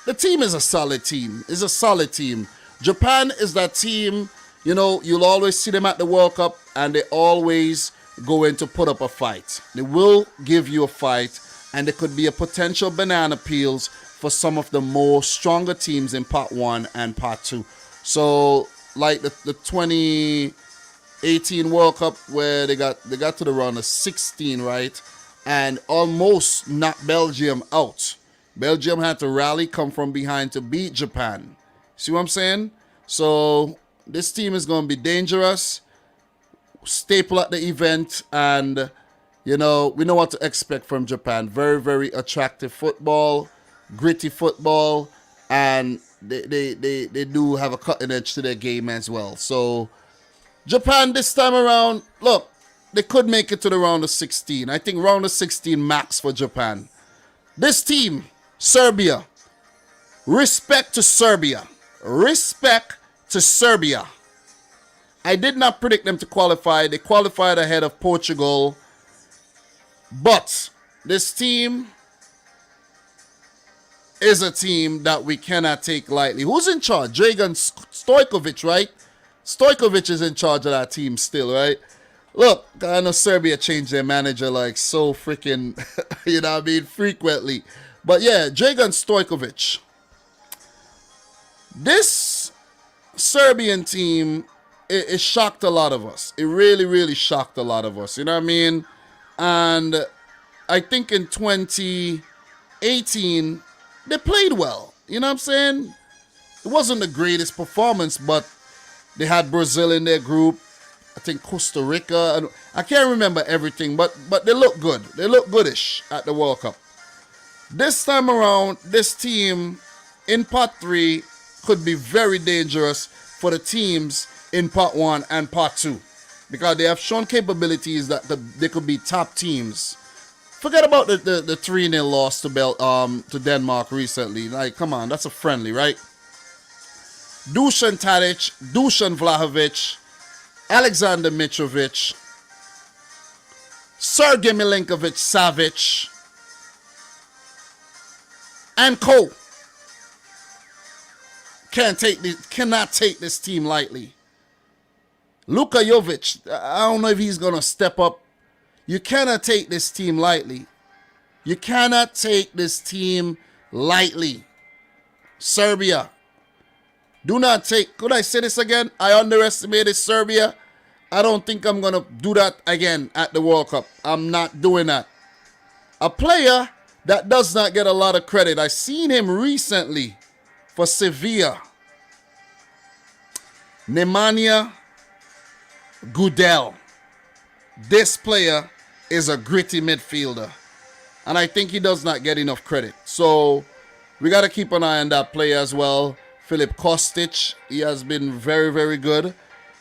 the team is a solid team. It's a solid team. Japan is that team, you know, you'll always see them at the World Cup and they always go in to put up a fight. They will give you a fight and there could be a potential banana peels for some of the more stronger teams in Part 1 and Part 2. So, like the 2018 World Cup where they got to the round of 16, right? And almost knocked Belgium out. Belgium had to rally, come from behind to beat Japan. See what I'm saying? So this team is going to be dangerous, staple at the event, and, you know, we know what to expect from Japan. Very, very attractive football, gritty football, and they do have a cutting edge to their game as well. So Japan this time around, look, they could make it to the round of 16. I think round of 16 max for Japan. This team, Serbia. Respect to Serbia. Respect to Serbia. I did not predict them to qualify. They qualified ahead of Portugal. But this team is a team that we cannot take lightly. Who's in charge? Dragan Stojkovic, right? Stojkovic is in charge of that team still, right? Look, I know Serbia changed their manager like so freaking, you know what I mean, frequently. But yeah, Dragan Stojkovic. This Serbian team it shocked a lot of us. It really, really shocked a lot of us. You know what I mean? And I think in 2018, they played well. You know what I'm saying? It wasn't the greatest performance, but they had Brazil in their group. I think Costa Rica. I can't remember everything, but they look good. They look goodish at the World Cup. This time around, this team in Part 3 could be very dangerous for the teams in Part 1 and Part 2 because they have shown capabilities that they could be top teams. Forget about the 3-0 loss to Denmark recently. Like, come on, that's a friendly, right? Dusan Tadic, Dusan Vlahovic, Alexander Mitrovic, Sergej Milinkovic-Savic, and co. Cannot take this team lightly. Luka Jovic, I don't know if he's going to step up. You cannot take this team lightly. You cannot take this team lightly. Serbia. Do not take, could I say this again? I underestimated Serbia. I don't think I'm going to do that again at the World Cup. I'm not doing that. A player that does not get a lot of credit. I seen him recently for Sevilla. Nemanja Gudel. This player is a gritty midfielder. And I think he does not get enough credit. So we got to keep an eye on that player as well. Filip Kostic, he has been very, very good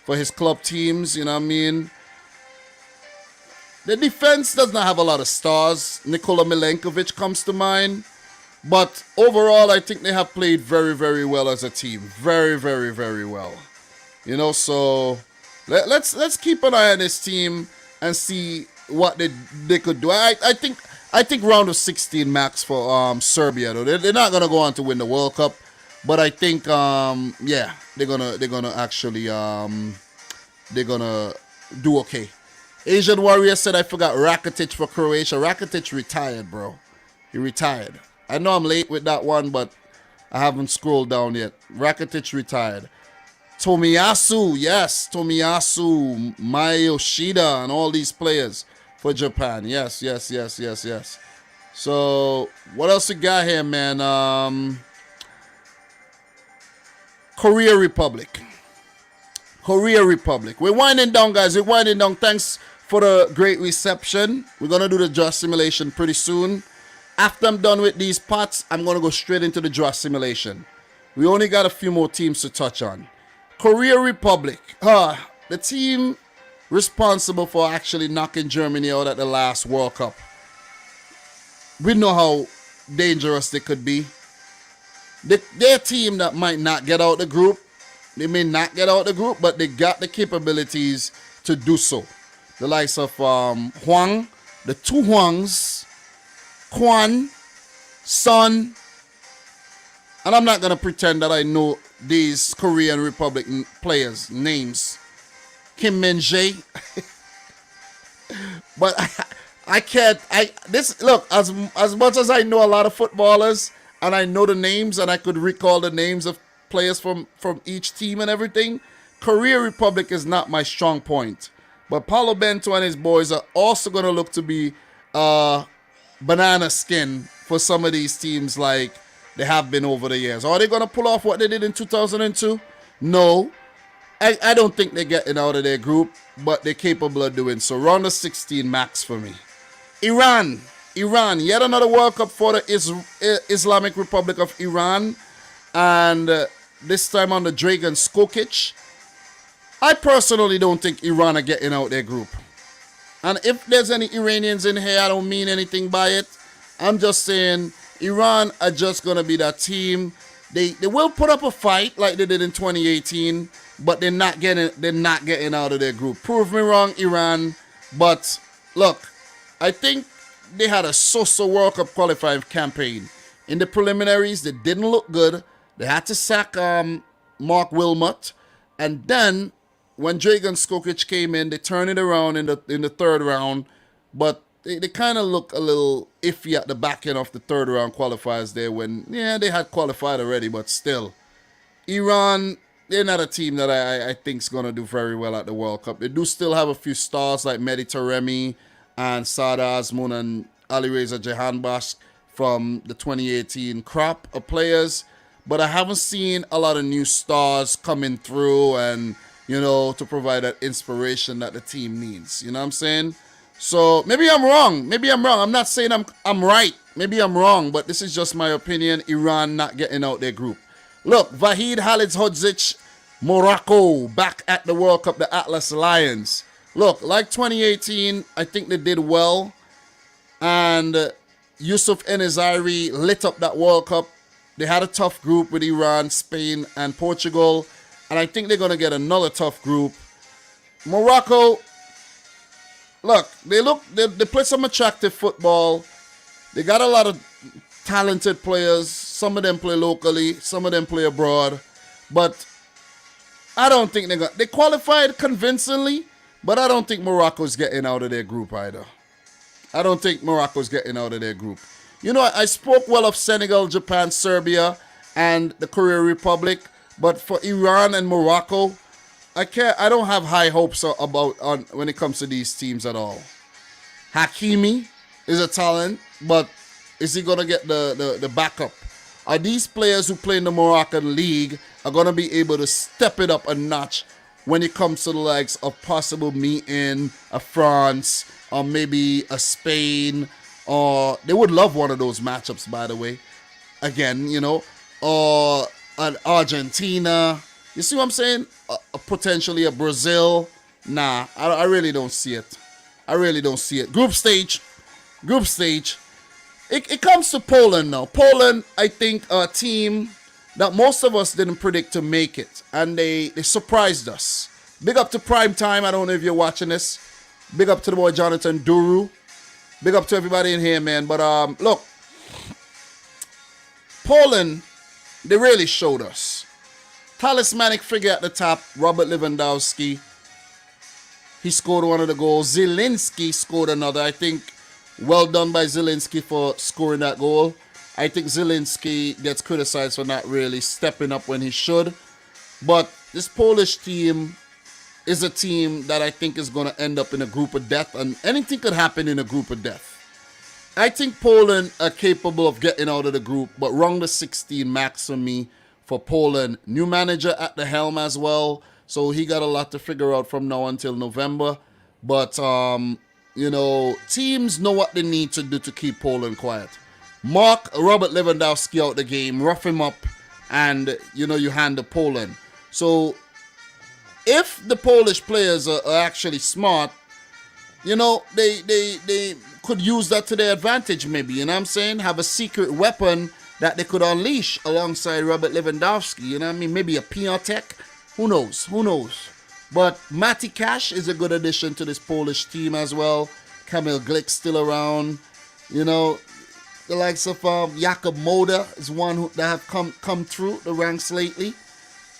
for his club teams. You know what I mean? The defense does not have a lot of stars. Nikola Milenkovic comes to mind. But overall, I think they have played very, very well as a team. Very, very, very well. You know, so let's keep an eye on this team and see what they could do. I think round of 16 max for Serbia though. They're not gonna go on to win the World Cup, but I think yeah, they're gonna actually they're gonna do okay. Asian Warrior said I forgot Rakitic for Croatia. Rakitic retired, bro. He retired. I know I'm late with that one, but I haven't scrolled down yet. Rakitic retired. Tomiyasu, yes, Tomiyasu, Mai Yoshida, and all these players for Japan. Yes. So, what else we got here, man? Korea Republic. We're winding down, guys. We're winding down. Thanks for the great reception. We're going to do the draw simulation pretty soon. After I'm done with these pots, I'm going to go straight into the draw simulation. We only got a few more teams to touch on. Korea Republic. The team responsible for actually knocking Germany out at the last World Cup. We know how dangerous they could be. They're a team that might not get out the group. They may not get out the group, but they got the capabilities to do so. The likes of Hwang, the two Hwangs, Kwan, Son, and I'm not going to pretend that I know these Korean Republic players' names. Kim Min-jae. But I can't, look, as much as I know a lot of footballers, and I know the names, and I could recall the names of players from each team and everything, Korea Republic is not my strong point. But Paulo Bento and his boys are also going to look to be banana skin for some of these teams like they have been over the years. Are they going to pull off what they did in 2002? No. I don't think they're getting out of their group, but they're capable of doing so. Round of 16 max for me. Iran, yet another World Cup for the Islamic Republic of Iran. And this time on the Dragan Skokic. I personally don't think Iran are getting out their group. And if there's any Iranians in here, I don't mean anything by it. I'm just saying Iran are just going to be that team. They will put up a fight like they did in 2018, but they're not getting out of their group. Prove me wrong, Iran. But look, I think they had a so-so World Cup qualifying campaign. In the preliminaries, they didn't look good. They had to sack Mark Wilmot. And then when Dragan Skokic came in, they turned it around in the third round. But they kind of look a little iffy at the back end of the third round qualifiers there when, yeah, they had qualified already, but still. Iran, they're not a team that I think is going to do very well at the World Cup. They do still have a few stars like Mehdi Taremi and Sada Azmoun and Alireza Jahanbakhsh from the 2018 crop of players. But I haven't seen a lot of new stars coming through and, to provide that inspiration that the team needs. You know what I'm saying? So maybe I'm wrong. I'm not saying I'm right. Maybe I'm wrong, but this is just my opinion. Iran not getting out their group. Look, Vahid Halilhodžić, Morocco, back at the World Cup, the Atlas Lions. Look, like 2018, I think they did well. And Yusuf Enezairi lit up that World Cup. They had a tough group with Iran, Spain, and Portugal. And I think they're going to get another tough group. Morocco, look, they play some attractive football. They got a lot of talented players. Some of them play locally, some of them play abroad. But I don't think they qualified convincingly, but I don't think Morocco's getting out of their group either. I don't think Morocco's getting out of their group. I spoke well of Senegal, Japan, Serbia, and the Korean Republic, but for Iran and Morocco, I don't have high hopes about when it comes to these teams at all. Hakimi is a talent, but is he gonna get the backup? Are these players who play in the Moroccan league are gonna be able to step it up a notch when it comes to the likes of possible meeting a France or maybe a Spain? Or they would love one of those matchups, by the way. Again, or an Argentina. You see what I'm saying? Potentially a Brazil. Nah, I really don't see it. Group stage. It comes to Poland now. Poland, I think, a team that most of us didn't predict to make it. And they surprised us. Big up to Prime Time. I don't know if you're watching this. Big up to the boy Jonathan Duru. Big up to everybody in here, man. But look, Poland, they really showed us. Talismanic figure at the top, Robert Lewandowski. He scored one of the goals. Zielinski scored another. I think well done by Zielinski for scoring that goal. I think Zielinski gets criticized for not really stepping up when he should. But this Polish team is a team that I think is going to end up in a group of death, and anything could happen in a group of death. I think Poland are capable of getting out of the group, but round of 16 max for me for Poland. New manager at the helm as well, so he got a lot to figure out from now until November. But, teams know what they need to do to keep Poland quiet. Mark Robert Lewandowski out the game, rough him up, and, you hand to Poland. So if the Polish players are actually smart, they could use that to their advantage maybe, you know what I'm saying? Have a secret weapon that they could unleash alongside Robert Lewandowski, you know what I mean? Maybe a Piontek, who knows? But Matty Cash is a good addition to this Polish team as well. Kamil Glik still around, the likes of Jakub Moda is one that have come through the ranks lately.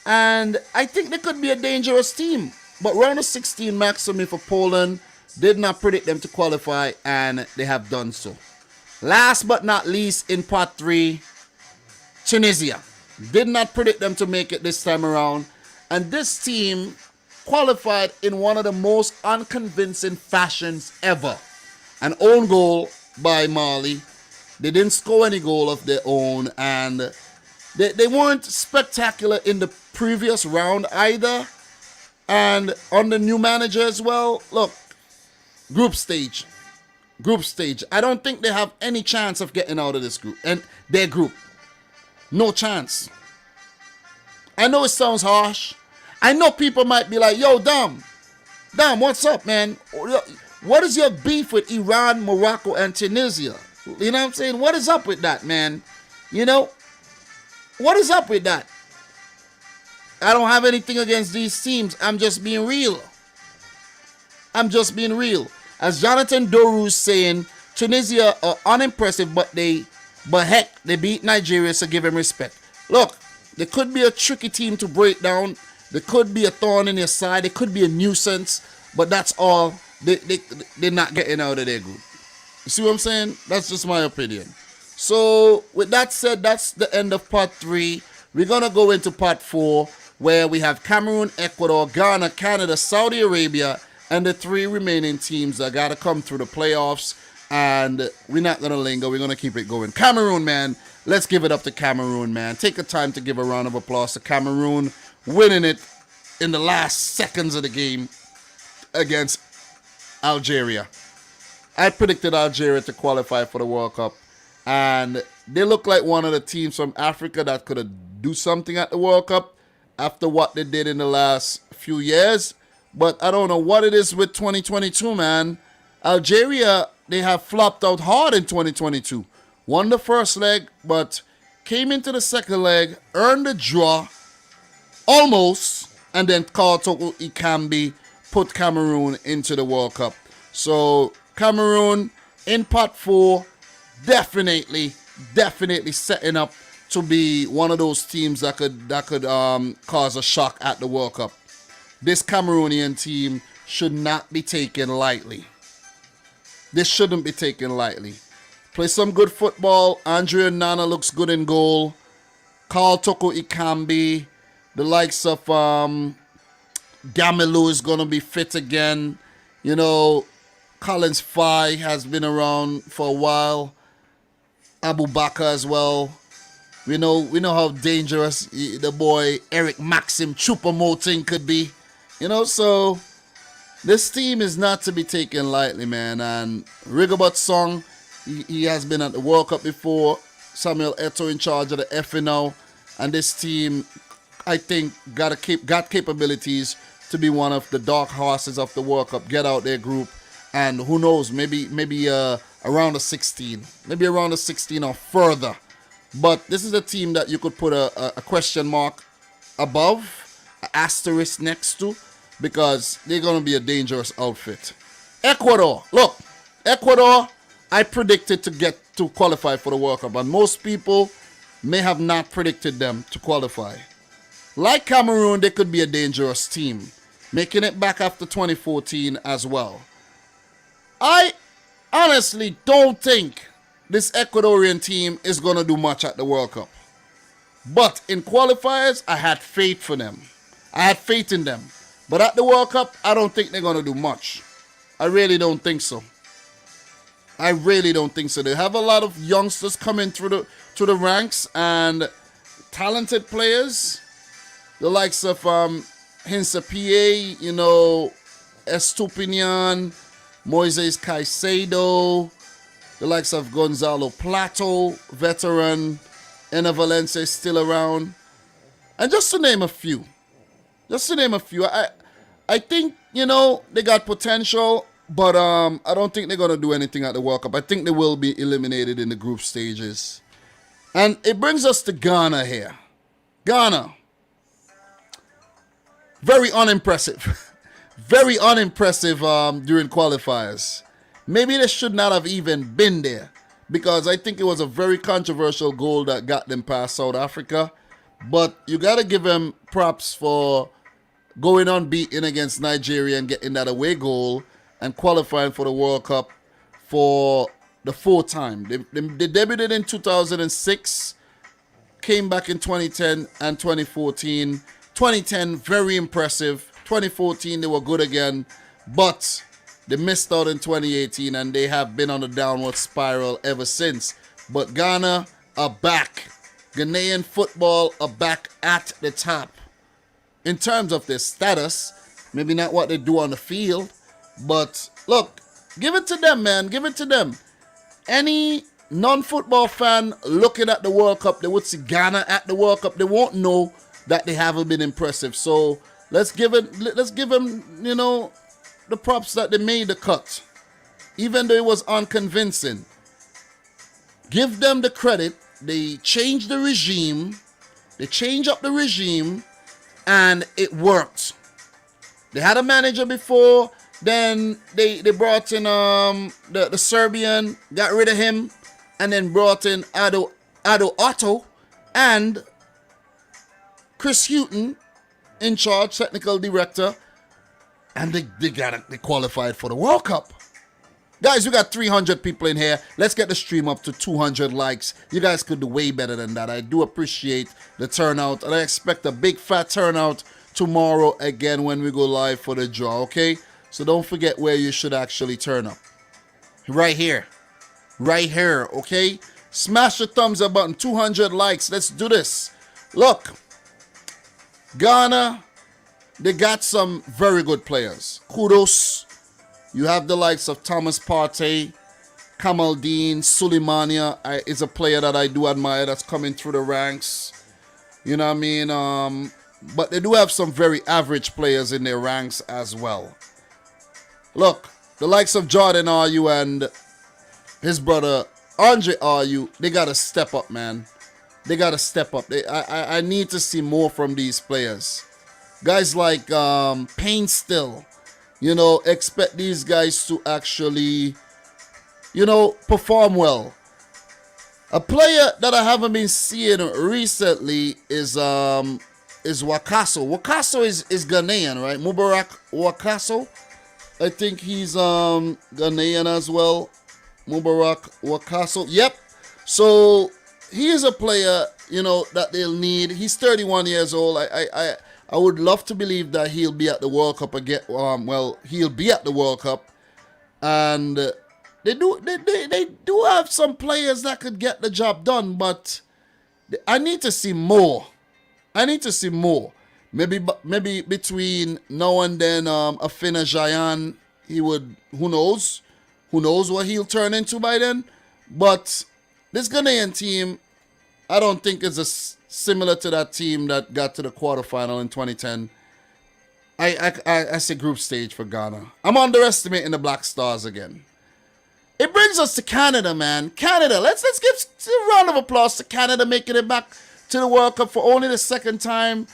And I think they could be a dangerous team. But round of 16 maximum for Poland. Did not predict them to qualify, and they have done so. Last but not least, in part 3, Tunisia. Did not predict them to make it this time around. And this team qualified in one of the most unconvincing fashions ever. An own goal by Mali. They didn't score any goal of their own, and they weren't spectacular in the previous round either. And on the new manager as well, look, group stage. I don't think they have any chance of getting out of this group. And their group. No chance. I know it sounds harsh. I know people might be like, yo, Dom, what's up, man? What is your beef with Iran, Morocco, and Tunisia? You know what I'm saying? What is up with that, man? What is up with that? I don't have anything against these teams. I'm just being real. As Jonathan Doru's saying, Tunisia are unimpressive, but heck, they beat Nigeria, so give them respect. Look, they could be a tricky team to break down. They could be a thorn in your side. They could be a nuisance, but that's all. They're not getting out of their group. You see what I'm saying? That's just my opinion. So, with that said, that's the end of part 3. We're going to go into part 4. where we have Cameroon, Ecuador, Ghana, Canada, Saudi Arabia, and the 3 remaining teams that got to come through the playoffs. And we're not going to linger. We're going to keep it going. Cameroon, man. Let's give it up to Cameroon, man. Take a time to give a round of applause to Cameroon, winning it in the last seconds of the game against Algeria. I predicted Algeria to qualify for the World Cup, and they look like one of the teams from Africa that could do something at the World Cup after what they did in the last few years. But I don't know what it is with 2022, man. Algeria, they have flopped out hard in 2022. Won the first leg, but came into the second leg, earned a draw, almost, and then Toko Ekambi put Cameroon into the World Cup. So Cameroon in pot 4, definitely setting up to be one of those teams that could cause a shock at the World Cup. This Cameroonian team should not be taken lightly. This shouldn't be taken lightly. Play some good football. Andre Nana looks good in goal. Toko Ekambi, the likes of Gamelu is going to be fit again. You know, Collins Fai has been around for a while. Abu Bakr as well. We know how dangerous the boy Eric Maxim Choupo-Moting could be. You know, so this team is not to be taken lightly, man. And Rigobert Song, he has been at the World Cup before. Samuel Eto'o in charge of the FA now. And this team, I think, got capabilities to be one of the dark horses of the World Cup. Get out their group. And who knows, maybe around the 16. Maybe around the 16 or further. But this is a team that you could put a question mark above, an asterisk next to, because they're going to be a dangerous outfit. Ecuador. Look, Ecuador, I predicted to qualify for the World Cup. And most people may have not predicted them to qualify. Like Cameroon, they could be a dangerous team. Making it back after 2014 as well. I honestly don't think this Ecuadorian team is going to do much at the World Cup. But in qualifiers, I had faith for them. I had faith in them. But at the World Cup, I don't think they're going to do much. I really don't think so. I really don't think so. They have a lot of youngsters coming through the ranks and talented players. The likes of Hinsa PA, you know, Estupinian, Moises Caicedo, the likes of Gonzalo Plato, veteran, Ena Valencia is still around. And just to name a few. I think, you know, they got potential, but I don't think they're going to do anything at the World Cup. I think they will be eliminated in the group stages. And it brings us to Ghana here. Ghana. Very unimpressive. Very unimpressive during qualifiers. Maybe they should not have even been there, because I think it was a very controversial goal that got them past South Africa. But you got to give them props for going unbeaten against Nigeria and getting that away goal and qualifying for the World Cup for the 4th time. They debuted in 2006, came back in 2010 and 2014. 2010, very impressive. 2014, they were good again, but they missed out in 2018, and they have been on a downward spiral ever since. But Ghana are back. Ghanaian football are back at the top. In terms of their status, maybe not what they do on the field, but look, give it to them, man. Give it to them. Any non-football fan looking at the World Cup, they would see Ghana at the World Cup. They won't know that they haven't been impressive. So let's give them, you know, the props that they made the cut, even though it was unconvincing. Give them the credit. They changed the regime. They changed up the regime, and it worked. They had a manager before. Then they brought in the Serbian, got rid of him, and then brought in Ado Otto and Chris Houghton in charge, technical director, and they qualified for the World Cup. Guys, we got 300 people in here. Let's get the stream up to 200 likes. You guys could do way better than that. I do appreciate the turnout, and I expect a big fat turnout tomorrow again when we go live for the draw, okay? So don't forget where you should actually turn up. Right here. Right here, okay? Smash the thumbs up button. 200 likes. Let's do this. Look. Ghana, they got some very good players. Kudos. You have the likes of Thomas Partey, Kamaldeen, Suleimania is a player that I do admire that's coming through the ranks. You know what I mean? But they do have some very average players in their ranks as well. Look, the likes of Jordan Ayew and his brother Andre Ayew, they got to step up, man. They got to step up. I need to see more from these players. Guys like Payne Still. You know, expect these guys to actually, you know, perform well. A player that I haven't been seeing recently is Wakaso. Wakaso is Ghanaian, right? Mubarak Wakaso. I think he's Ghanaian as well. Mubarak Wakaso. Yep. So he is a player, you know, that they'll need. He's 31 years old. I would love to believe that he'll be at the World Cup again. Well, he'll be at the World Cup, and they do have some players that could get the job done. But I need to see more. I need to see more. Maybe between now and then, Afena Jayan, he would. Who knows? Who knows what he'll turn into by then? But this Ghanaian team, I don't think is similar to that team that got to the quarterfinal in 2010. I say group stage for Ghana. I'm underestimating the Black Stars again. It brings us to Canada, man. Canada. Let's give a round of applause to Canada making it back to the World Cup for only the second time.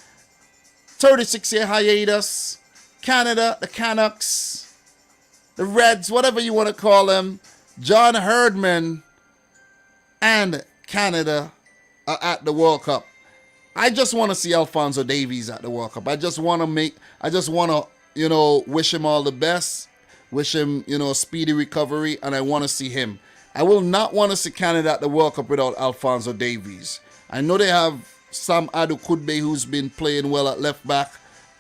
36-year hiatus. Canada, the Canucks, the Reds, whatever you want to call them. John Herdman and Canada are at the World Cup. I just want to see Alphonso Davies at the World Cup. I just want to, you know, wish him all the best. Wish him, you know, a speedy recovery, and I want to see him. I will not want to see Canada at the World Cup without Alphonso Davies. I know they have Sam Adokudbe, who's been playing well at left back,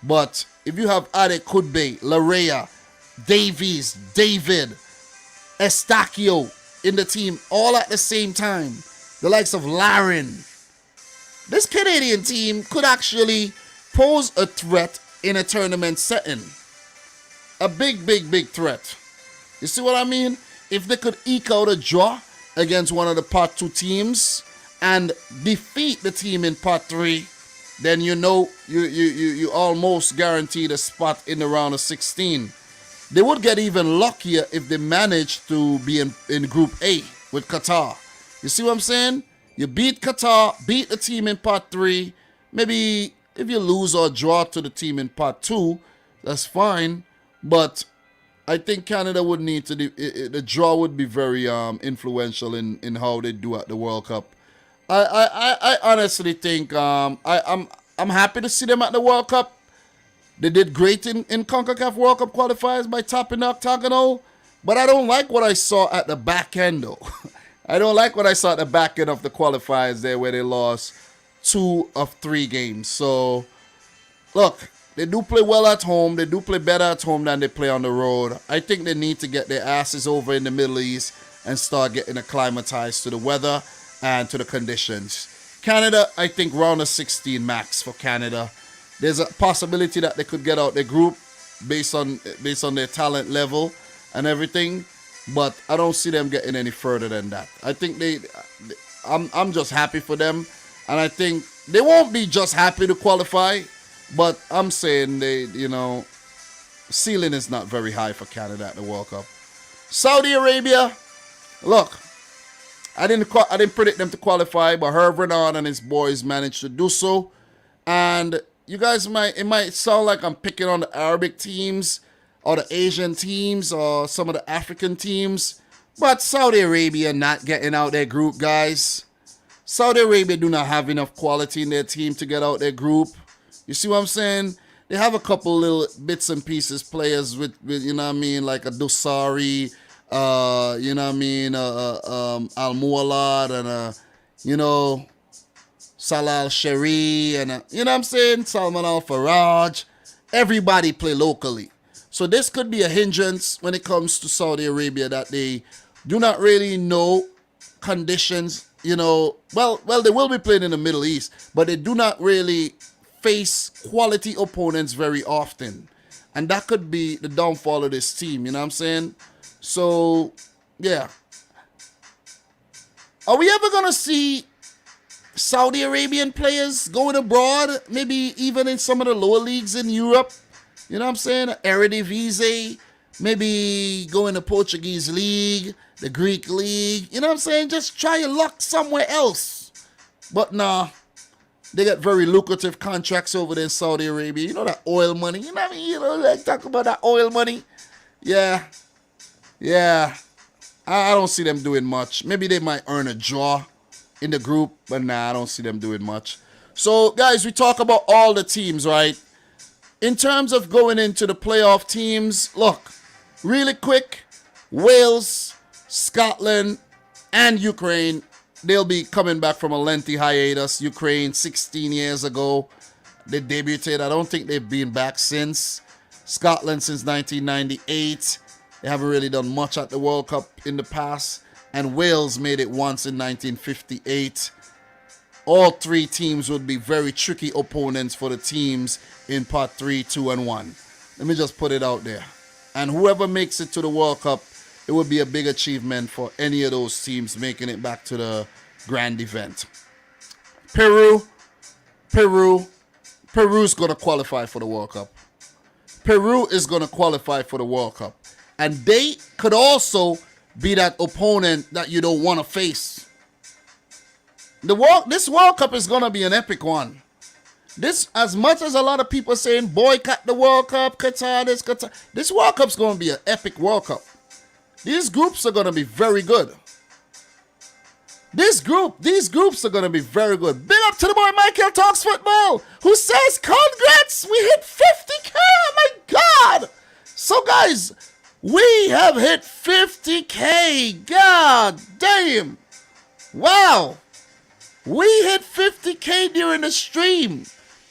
but if you have Adekudbe, Larea, Davies, David, Estacio in the team all at the same time, the likes of Larin, this Canadian team could actually pose a threat in a tournament setting. A big threat. You see what I mean? If they could eke out a draw against one of the Part 2 teams and defeat the team in Part 3, then you know you almost guaranteed a spot in the round of 16. They would get even luckier if they managed to be in Group A with Qatar. You see what I'm saying? You beat Qatar, beat the team in Part 3. Maybe if you lose or draw to the team in Part 2, that's fine. But I think Canada would need to do, the draw would be very influential in how they do at the World Cup. I honestly think I'm happy to see them at the World Cup. They did great in CONCACAF World Cup qualifiers by topping the octagonal. But I don't like what I saw at the back end, though. I don't like what I saw at the back end of the qualifiers there where they lost 2 of 3 games. So, look, they do play well at home. They do play better at home than they play on the road. I think they need to get their asses over in the Middle East and start getting acclimatized to the weather and to the conditions. Canada, I think round of 16 max for Canada. There's a possibility that they could get out their group based on their talent level and everything. But I don't see them getting any further than that. I think I'm just happy for them. And I think they won't be just happy to qualify. But I'm saying ceiling is not very high for Canada at the World Cup. Saudi Arabia, look, I didn't predict them to qualify, but Herb Renard and his boys managed to do so. And you guys it might sound like I'm picking on the Arabic teams or the Asian teams or some of the African teams, but Saudi Arabia not getting out their group, guys. Saudi Arabia do not have enough quality in their team to get out their group. You see what I'm saying? They have a couple little bits and pieces players with you know what I mean, like a Dosari, You know what I mean? Al Mualad and you know, Salah Al Sheri and you know what I'm saying? Salman Al Faraj. Everybody play locally. So this could be a hindrance when it comes to Saudi Arabia that they do not really know conditions, you know. Well, they will be playing in the Middle East, but they do not really face quality opponents very often. And that could be the downfall of this team, you know what I'm saying? So, yeah. Are we ever going to see Saudi Arabian players going abroad, maybe even in some of the lower leagues in Europe? You know what I'm saying? Eredivisie, maybe go in the Portuguese league, the Greek league. You know what I'm saying? Just try your luck somewhere else. But nah, they got very lucrative contracts over there in Saudi Arabia. You know that oil money. You know what I mean? You know, like talk about that oil money. Yeah. I don't see them doing much. Maybe they might earn a draw in the group, but nah, I don't see them doing much. So, guys, we talk about all the teams, right? In terms of going into the playoff teams, look, really quick, Wales, Scotland, and Ukraine, they'll be coming back from a lengthy hiatus. Ukraine, 16 years ago, they debuted. I don't think they've been back since. Scotland since 1998. They haven't really done much at the World Cup in the past. And Wales made it once in 1958. All three teams would be very tricky opponents for the teams in part 3, 2, and 1. Let me just put it out there. And whoever makes it to the World Cup, it would be a big achievement for any of those teams making it back to the grand event. Peru's going to qualify for the World Cup. Peru is going to qualify for the World Cup. And they could also be that opponent that you don't want to face. This World Cup is going to be an epic one. This, as much as a lot of people are saying boycott the World Cup, Qatar, this World Cup's going to be an epic World Cup. These groups are going to be very good. These groups are going to be very good. Big up to the boy Michael Talks Football, who says, congrats, we hit 50K, oh my God. So guys, we have hit 50K, God damn. Wow. We hit 50K during the stream.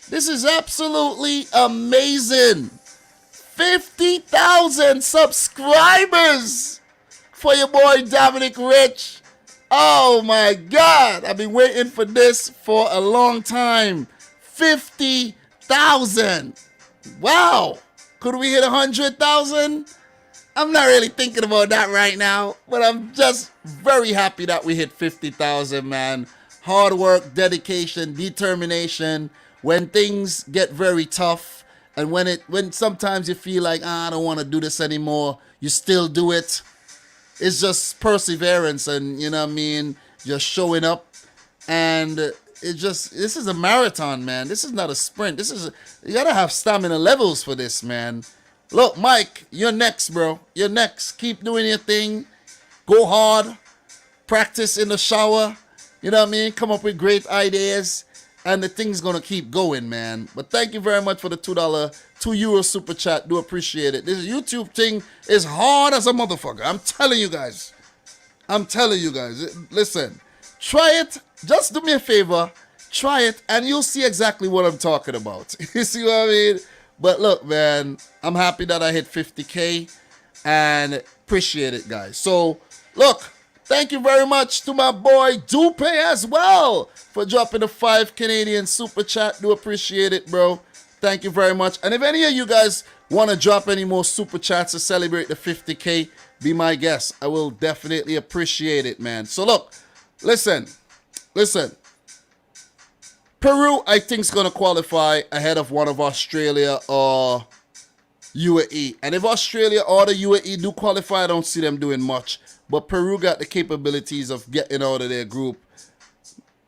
This is absolutely amazing. 50,000 subscribers for your boy Dominic Rich. Oh my God. I've been waiting for this for a long time. 50,000. Wow. Could we hit 100,000? I'm not really thinking about that right now, but I'm just very happy that we hit 50,000, man. Hard work, dedication, determination. When things get very tough, and when sometimes you feel like, I don't want to do this anymore, you still do it. It's just perseverance, and you know what I mean, just showing up. And this is a marathon, man. This is not a sprint. You gotta have stamina levels for this, man. Look, Mike, you're next, bro. You're next. Keep doing your thing. Go hard. Practice in the shower. You know what I mean? Come up with great ideas. And the thing's going to keep going, man. But thank you very much for the €2 super chat. Do appreciate it. This YouTube thing is hard as a motherfucker. I'm telling you guys. Listen. Try it. Just do me a favor. Try it. And you'll see exactly what I'm talking about. You see what I mean? But look, man. I'm happy that I hit 50K. And appreciate it, guys. So, look. Thank you very much to my boy Dupe as well for dropping the 5 Canadian super chat. Do appreciate it, bro. Thank you very much. And if any of you guys want to drop any more super chats to celebrate the 50K, be my guest. I will definitely appreciate it, man. So look, listen. Peru, I think, is going to qualify ahead of one of Australia or UAE. And if Australia or the UAE do qualify, I don't see them doing much. But Peru got the capabilities of getting out of their group.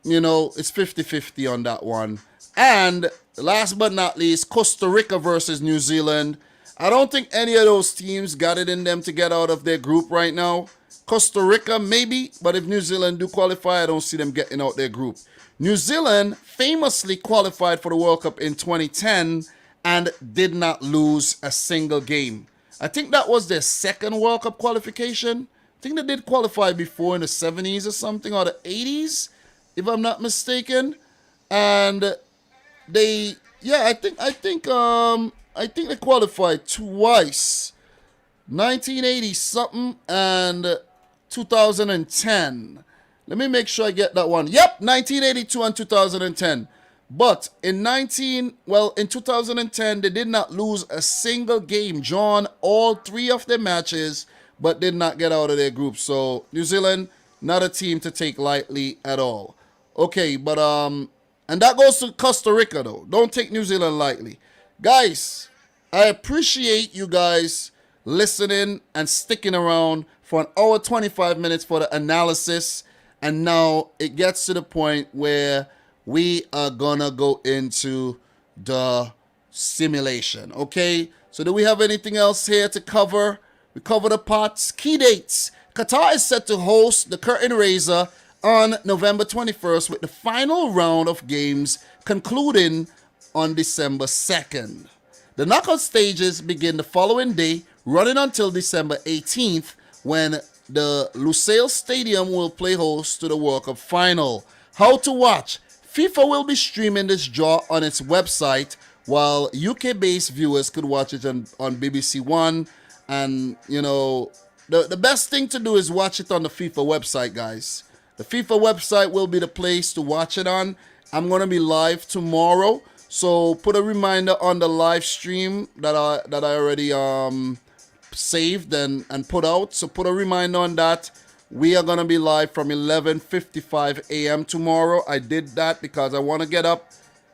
You know, it's 50-50 on that one. And last but not least, Costa Rica versus New Zealand. I don't think any of those teams got it in them to get out of their group right now. Costa Rica, maybe. But if New Zealand do qualify, I don't see them getting out their group. New Zealand famously qualified for the World Cup in 2010 and did not lose a single game. I think that was their second World Cup qualification. I think they did qualify before in the 70s or something, or the 80s, if I'm not mistaken. And they, yeah, I think they qualified twice, 1980 something and 2010. Let me make sure I get that one. Yep, 1982 and 2010. But in 2010, they did not lose a single game, drawn all 3 of their matches, but did not get out of their group. So New Zealand, not a team to take lightly at all. Okay, but and that goes to Costa Rica though. Don't take New Zealand lightly. Guys, I appreciate you guys listening and sticking around for an hour 25 minutes for the analysis. And now it gets to the point where we are gonna go into the simulation. Okay, so do we have anything else here to cover? We cover the pots. Key dates. Qatar is set to host the curtain raiser on November 21st with the final round of games concluding on December 2nd. The knockout stages begin the following day, running until December 18th, when the Lusail Stadium will play host to the World Cup final. How to watch? FIFA will be streaming this draw on its website, while UK-based viewers could watch it on BBC One. And, you know, the best thing to do is watch it on the FIFA website, guys. The FIFA website will be the place to watch it on. I'm going to be live tomorrow, so put a reminder on the live stream that I already saved and put out. So put a reminder on that. We are going to be live from 11:55 a.m. tomorrow. I did that because I want to get up,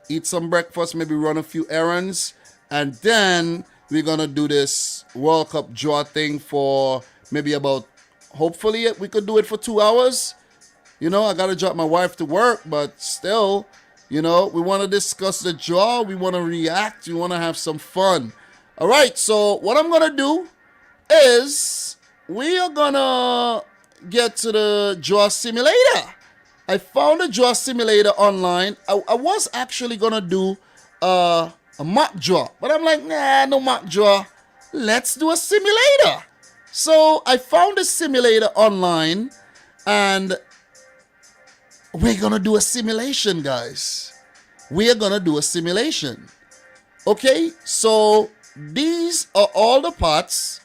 eat some breakfast, maybe run a few errands, and then we're going to do this World Cup draw thing for maybe about, hopefully we could do it for 2 hours. You know, I got to drop my wife to work, but still, you know, we want to discuss the draw. We want to react. We want to have some fun. All right, so what I'm going to do is we are going to get to the draw simulator. I found a draw simulator online. I was actually going to do a mock draw, but I'm like, nah, no mock draw. Let's do a simulator. So I found a simulator online, and we're going to do a simulation, guys. We are going to do a simulation. Okay, so these are all the pots,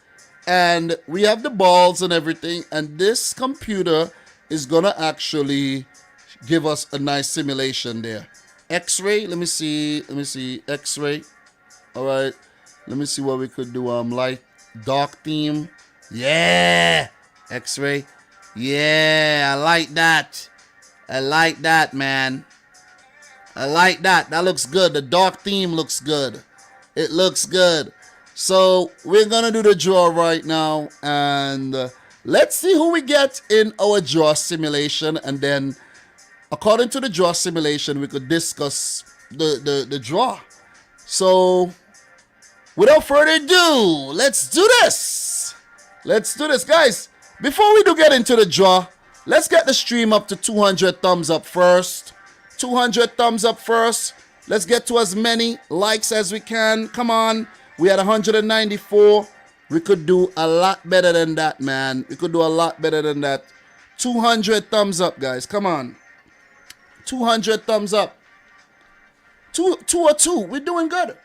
and we have the balls and everything, and this computer is going to actually give us a nice simulation there. X-ray, let me see, X-ray. All right, let me see what we could do. Light, dark theme. Yeah, X-ray. Yeah, I like that. I like that, man. I like that. That looks good. The dark theme looks good. It looks good. So we're going to do the draw right now. And let's see who we get in our draw simulation. And then according to the draw simulation, we could discuss the draw. So without further ado, let's do this. Let's do this, guys. Before we do get into the draw, let's get the stream up to 200 thumbs up first. 200 thumbs up first. Let's get to as many likes as we can. Come on. We had 194. We could do a lot better than that, man. We could do a lot better than that. 200 thumbs up, guys. Come on. 200 thumbs up. 202. We're doing good.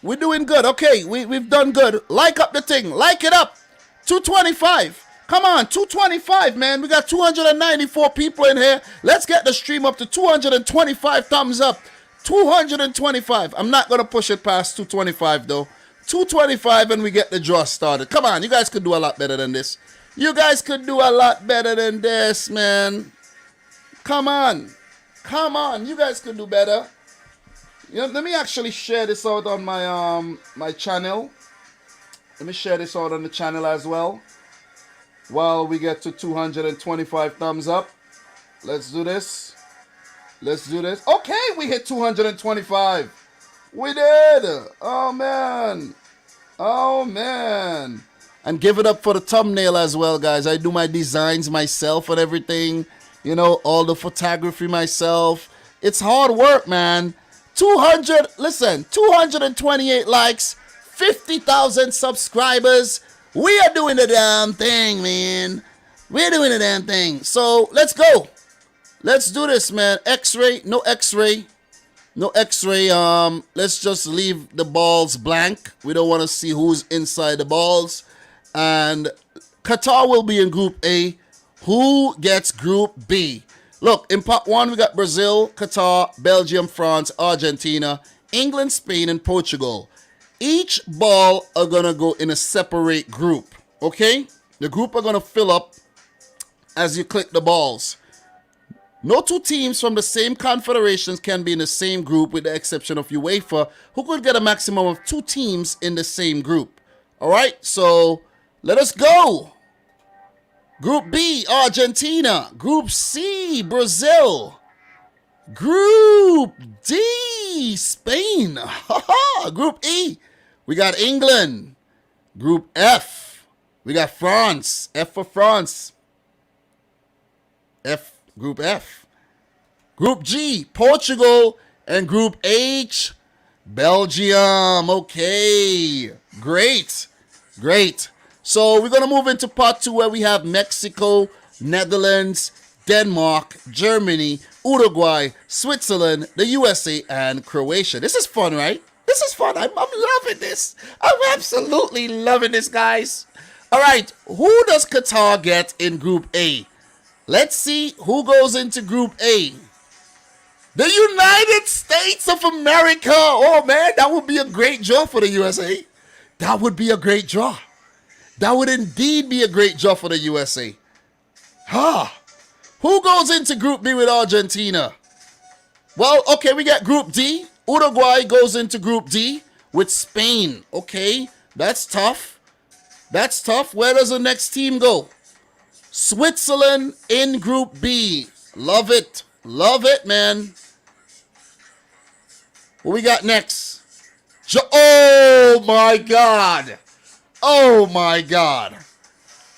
We're doing good. Okay, we've done good. Like up the thing. Like it up. 225. Come on, 225, man. We got 294 people in here. Let's get the stream up to 225 thumbs up. 225. I'm not going to push it past 225, though. 225 and we get the draw started. Come on, you guys could do a lot better than this. You guys could do a lot better than this, man. Come on. Come on. You guys could do better. You know, let me actually share this out on my my channel. Let me share this out on the channel as well. While we get to 225 thumbs up. Let's do this. Let's do this. Okay, we hit 225. We did. Oh, man. Oh, man. And give it up for the thumbnail as well, guys. I do my designs myself and everything. You know, all the photography myself. It's hard work, man. 228 likes, 50,000 subscribers. We are doing the damn thing, man. We're doing the damn thing. So let's go. Let's do this, man. X-ray, no X-ray. No X-ray. Let's just leave the balls blank. We don't want to see who's inside the balls. And Qatar will be in Group A. Who gets Group B? Look, in part 1, we got Brazil, Qatar, Belgium, France, Argentina, England, Spain, and Portugal. Each ball are going to go in a separate group, okay? The group are going to fill up as you click the balls. No two teams from the same confederations can be in the same group with the exception of UEFA, who could get a maximum of 2 teams in the same group. All right, so let us go. Group B, Argentina. Group C, Brazil. Group D, Spain. Group E, we got England. Group F, we got France. F for France. Group F. Group G, Portugal. And Group H, Belgium. Okay, great. So we're going to move into part 2 where we have Mexico, Netherlands, Denmark, Germany, Uruguay, Switzerland, the USA, and Croatia. This is fun, right? This is fun. I'm loving this. I'm absolutely loving this, guys. All right, who does Qatar get in Group A? Let's see who goes into Group A. The United States of America. Oh, man, that would be a great draw for the USA. That would be a great draw. That would indeed be a great draw for the USA. Who goes into Group B with Argentina? Well, okay, we got Group D. Uruguay goes into Group D with Spain. Okay, that's tough. That's tough. Where does the next team go? Switzerland in Group B. Love it. Love it, man. What we got next? Oh, my God. Oh, my God.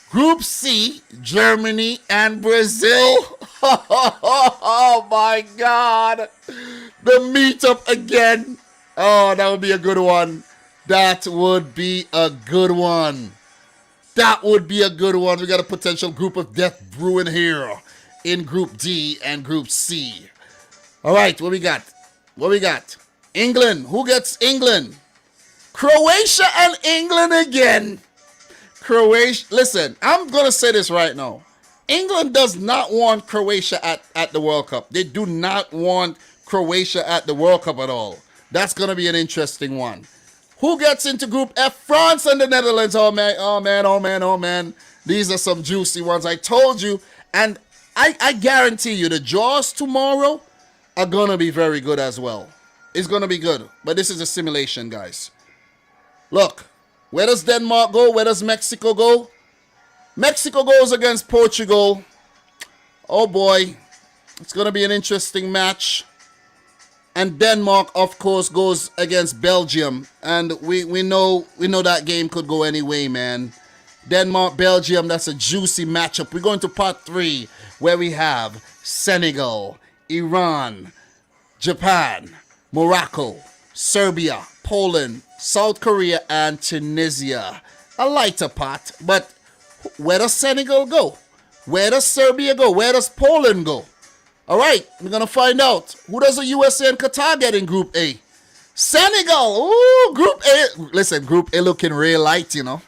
Group C, Germany and Brazil. Oh, my God. The meetup again. Oh, that would be a good one. That would be a good one. That would be a good one. We got a potential group of death brewing here in Group D and Group C. All right, what we got? What we got? England. Who gets England? Croatia and England again. Croatia. Listen, I'm going to say this right now. England does not want Croatia at the World Cup. They do not want Croatia at the World Cup at all. That's going to be an interesting one. Who gets into Group F? France and the Netherlands. Oh, man. Oh, man. Oh, man. Oh, man. These are some juicy ones. I told you. And I guarantee you the draws tomorrow are going to be very good as well. It's going to be good. But this is a simulation, guys. Look, where does Denmark go? Where does Mexico go? Mexico goes against Portugal. Oh boy, it's going to be an interesting match. And Denmark, of course, goes against Belgium. And we know that game could go any way, man. Denmark, Belgium, that's a juicy matchup. We're going to part 3 where we have Senegal, Iran, Japan, Morocco, Serbia, Poland, South Korea, and Tunisia. A lighter pot, but where does Senegal go? Where does Serbia go? Where does Poland go? All right, we're going to find out. Who does the USA and Qatar get in Group A? Senegal. Ooh, Group A. Listen, Group A looking real light, you know.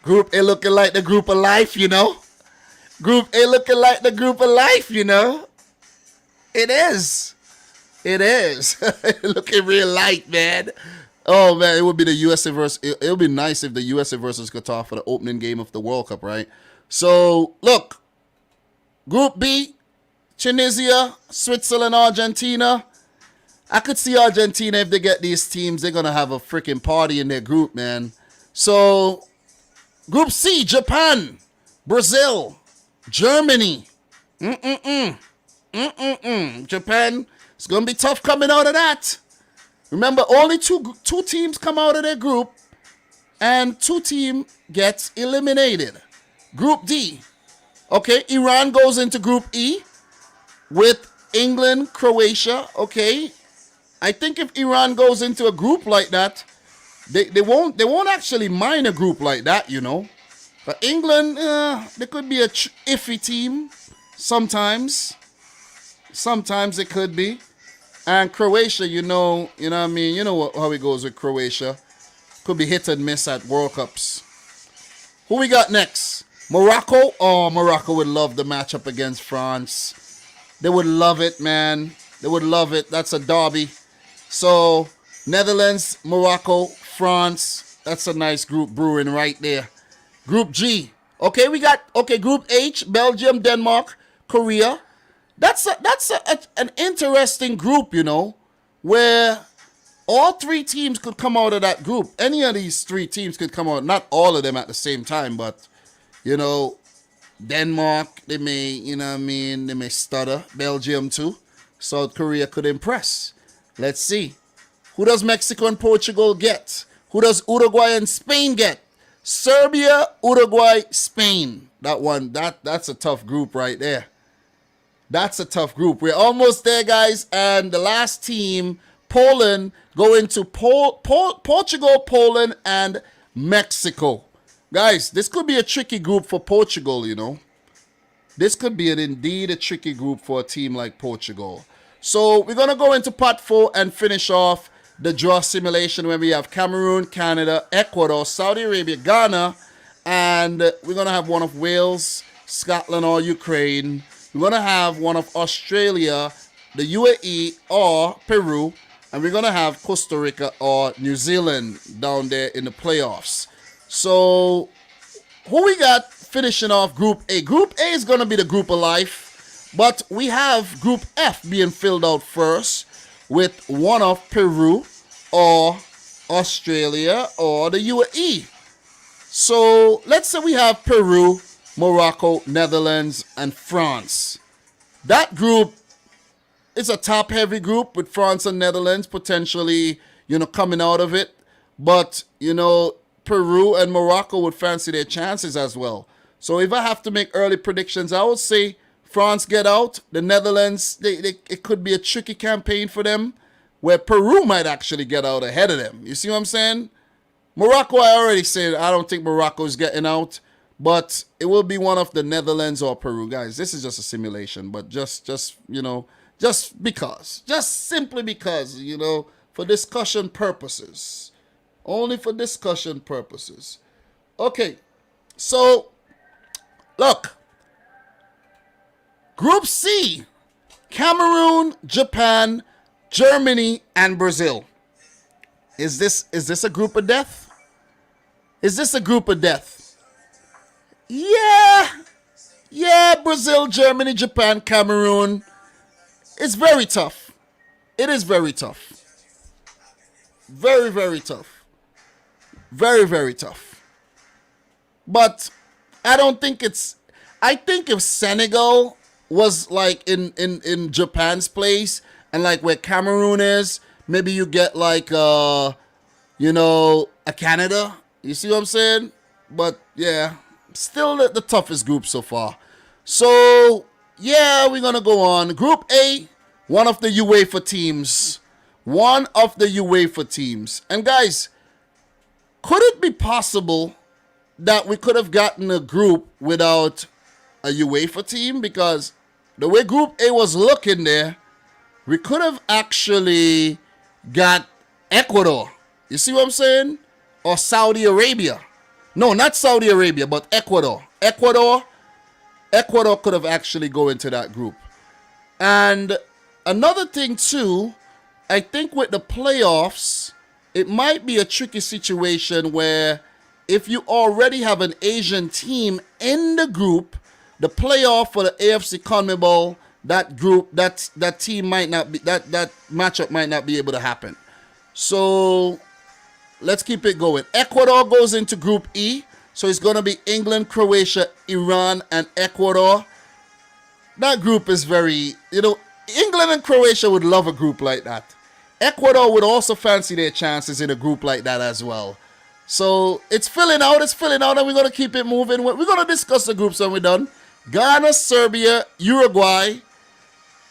Group A looking like the group of life, you know. Group A looking like the group of life, you know. It is. It is. Looking real light, man. Oh, man, it would be the USA versus... It would be nice if the USA versus Qatar for the opening game of the World Cup, right? So, look. Group B, Tunisia, Switzerland, Argentina. I could see Argentina, if they get these teams, they're going to have a freaking party in their group, man. So, Group C, Japan, Brazil, Germany. Japan, it's going to be tough coming out of that. Remember, only two teams come out of their group, and 2 teams gets eliminated. Group D. Okay, Iran goes into Group E with England, Croatia. Okay. I think if Iran goes into a group like that, they won't actually mind a group like that, you know. But England, they could be a iffy team sometimes. Sometimes it could be. And Croatia, you know what I mean? You know how it goes with Croatia. Could be hit and miss at World Cups. Who we got next? Morocco. Oh, Morocco would love the matchup against France. They would love it, man. They would love it. That's a derby. So, Netherlands, Morocco, France. That's a nice group brewing right there. Group G. Okay, we got, Group H, Belgium, Denmark, Korea. That's an interesting group, you know, where all three teams could come out of that group. Any of these three teams could come out. Not all of them at the same time, but, you know, Denmark, they may, you know what I mean, they may stutter. Belgium too. South Korea could impress. Let's see. Who does Mexico and Portugal get? Who does Uruguay and Spain get? Serbia, Uruguay, Spain. That's a tough group right there. That's a tough group. We're almost there, guys. And the last team, Poland, go into Portugal, Poland, and Mexico. Guys, this could be a tricky group for Portugal, you know. This could be indeed a tricky group for a team like Portugal. So we're going to go into part 4 and finish off the draw simulation where we have Cameroon, Canada, Ecuador, Saudi Arabia, Ghana, and we're going to have one of Wales, Scotland, or Ukraine. We're going to have one of Australia, the UAE, or Peru, and we're going to have Costa Rica or New Zealand down there in the playoffs. So who we got finishing off Group A? Group A is going to be the group of life, but we have Group F being filled out first with one of Peru or Australia or the UAE. So let's say we have Peru, Morocco, Netherlands, and France. That group is a top-heavy group with France and Netherlands potentially, you know, coming out of it. But, you know, Peru and Morocco would fancy their chances as well. So if I have to make early predictions, I would say France get out. The Netherlands, it could be a tricky campaign for them, where Peru might actually get out ahead of them. You see what I'm saying? Morocco, I already said I don't think Morocco is getting out, but it will be one of the Netherlands or Peru. Guys, this is just a simulation, but just you know, just because. Just simply because, you know, for discussion purposes. Only for discussion purposes. Okay, so, look. Group C, Cameroon, Japan, Germany, and Brazil. Is this a group of death? Is this a group of death? Yeah, Brazil, Germany, Japan, Cameroon. It's very tough. It is very tough. Very, very tough. Very, very tough. But I don't think it's... I think if Senegal was like in Japan's place and like where Cameroon is, maybe you get like, you know, a Canada. You see what I'm saying? But yeah, still the toughest group so far. So yeah, we're going to go on. Group A, one of the UEFA teams. One of the UEFA teams. And guys, could it be possible that we could have gotten a group without a UEFA team? Because the way Group A was looking there, we could have actually got Ecuador. You see what I'm saying? Or Saudi Arabia. No, not Saudi Arabia, but Ecuador. Ecuador could have actually go into that group. And another thing too, I think with the playoffs, it might be a tricky situation where if you already have an Asian team in the group, the playoff for the AFC CONMEBOL, that group, that team might not be, that matchup might not be able to happen. So let's keep it going. Ecuador goes into Group E. So it's going to be England, Croatia, Iran, and Ecuador. That group is very, you know, England and Croatia would love a group like that. Ecuador would also fancy their chances in a group like that as well. So it's filling out, and we're going to keep it moving. We're going to discuss the groups when we're done. Ghana, Serbia, Uruguay.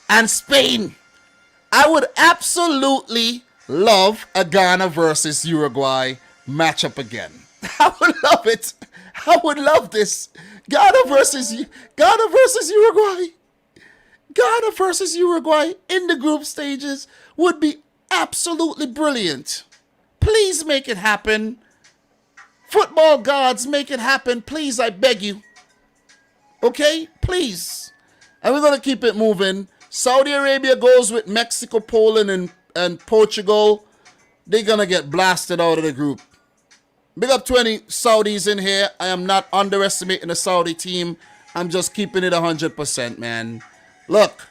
and Spain. I would absolutely love a Ghana versus Uruguay matchup again. I would love it. I would love this. Ghana versus Uruguay. Ghana versus Uruguay in the group stages would be absolutely brilliant. Please make it happen. Football gods, make it happen. Please, I beg you. Okay? Please. And we're going to keep it moving. Saudi Arabia goes with Mexico, Poland, and Portugal. They're going to get blasted out of the group. Big up 20 Saudis in here. I am not underestimating the Saudi team. I'm just keeping it 100%, man. Look,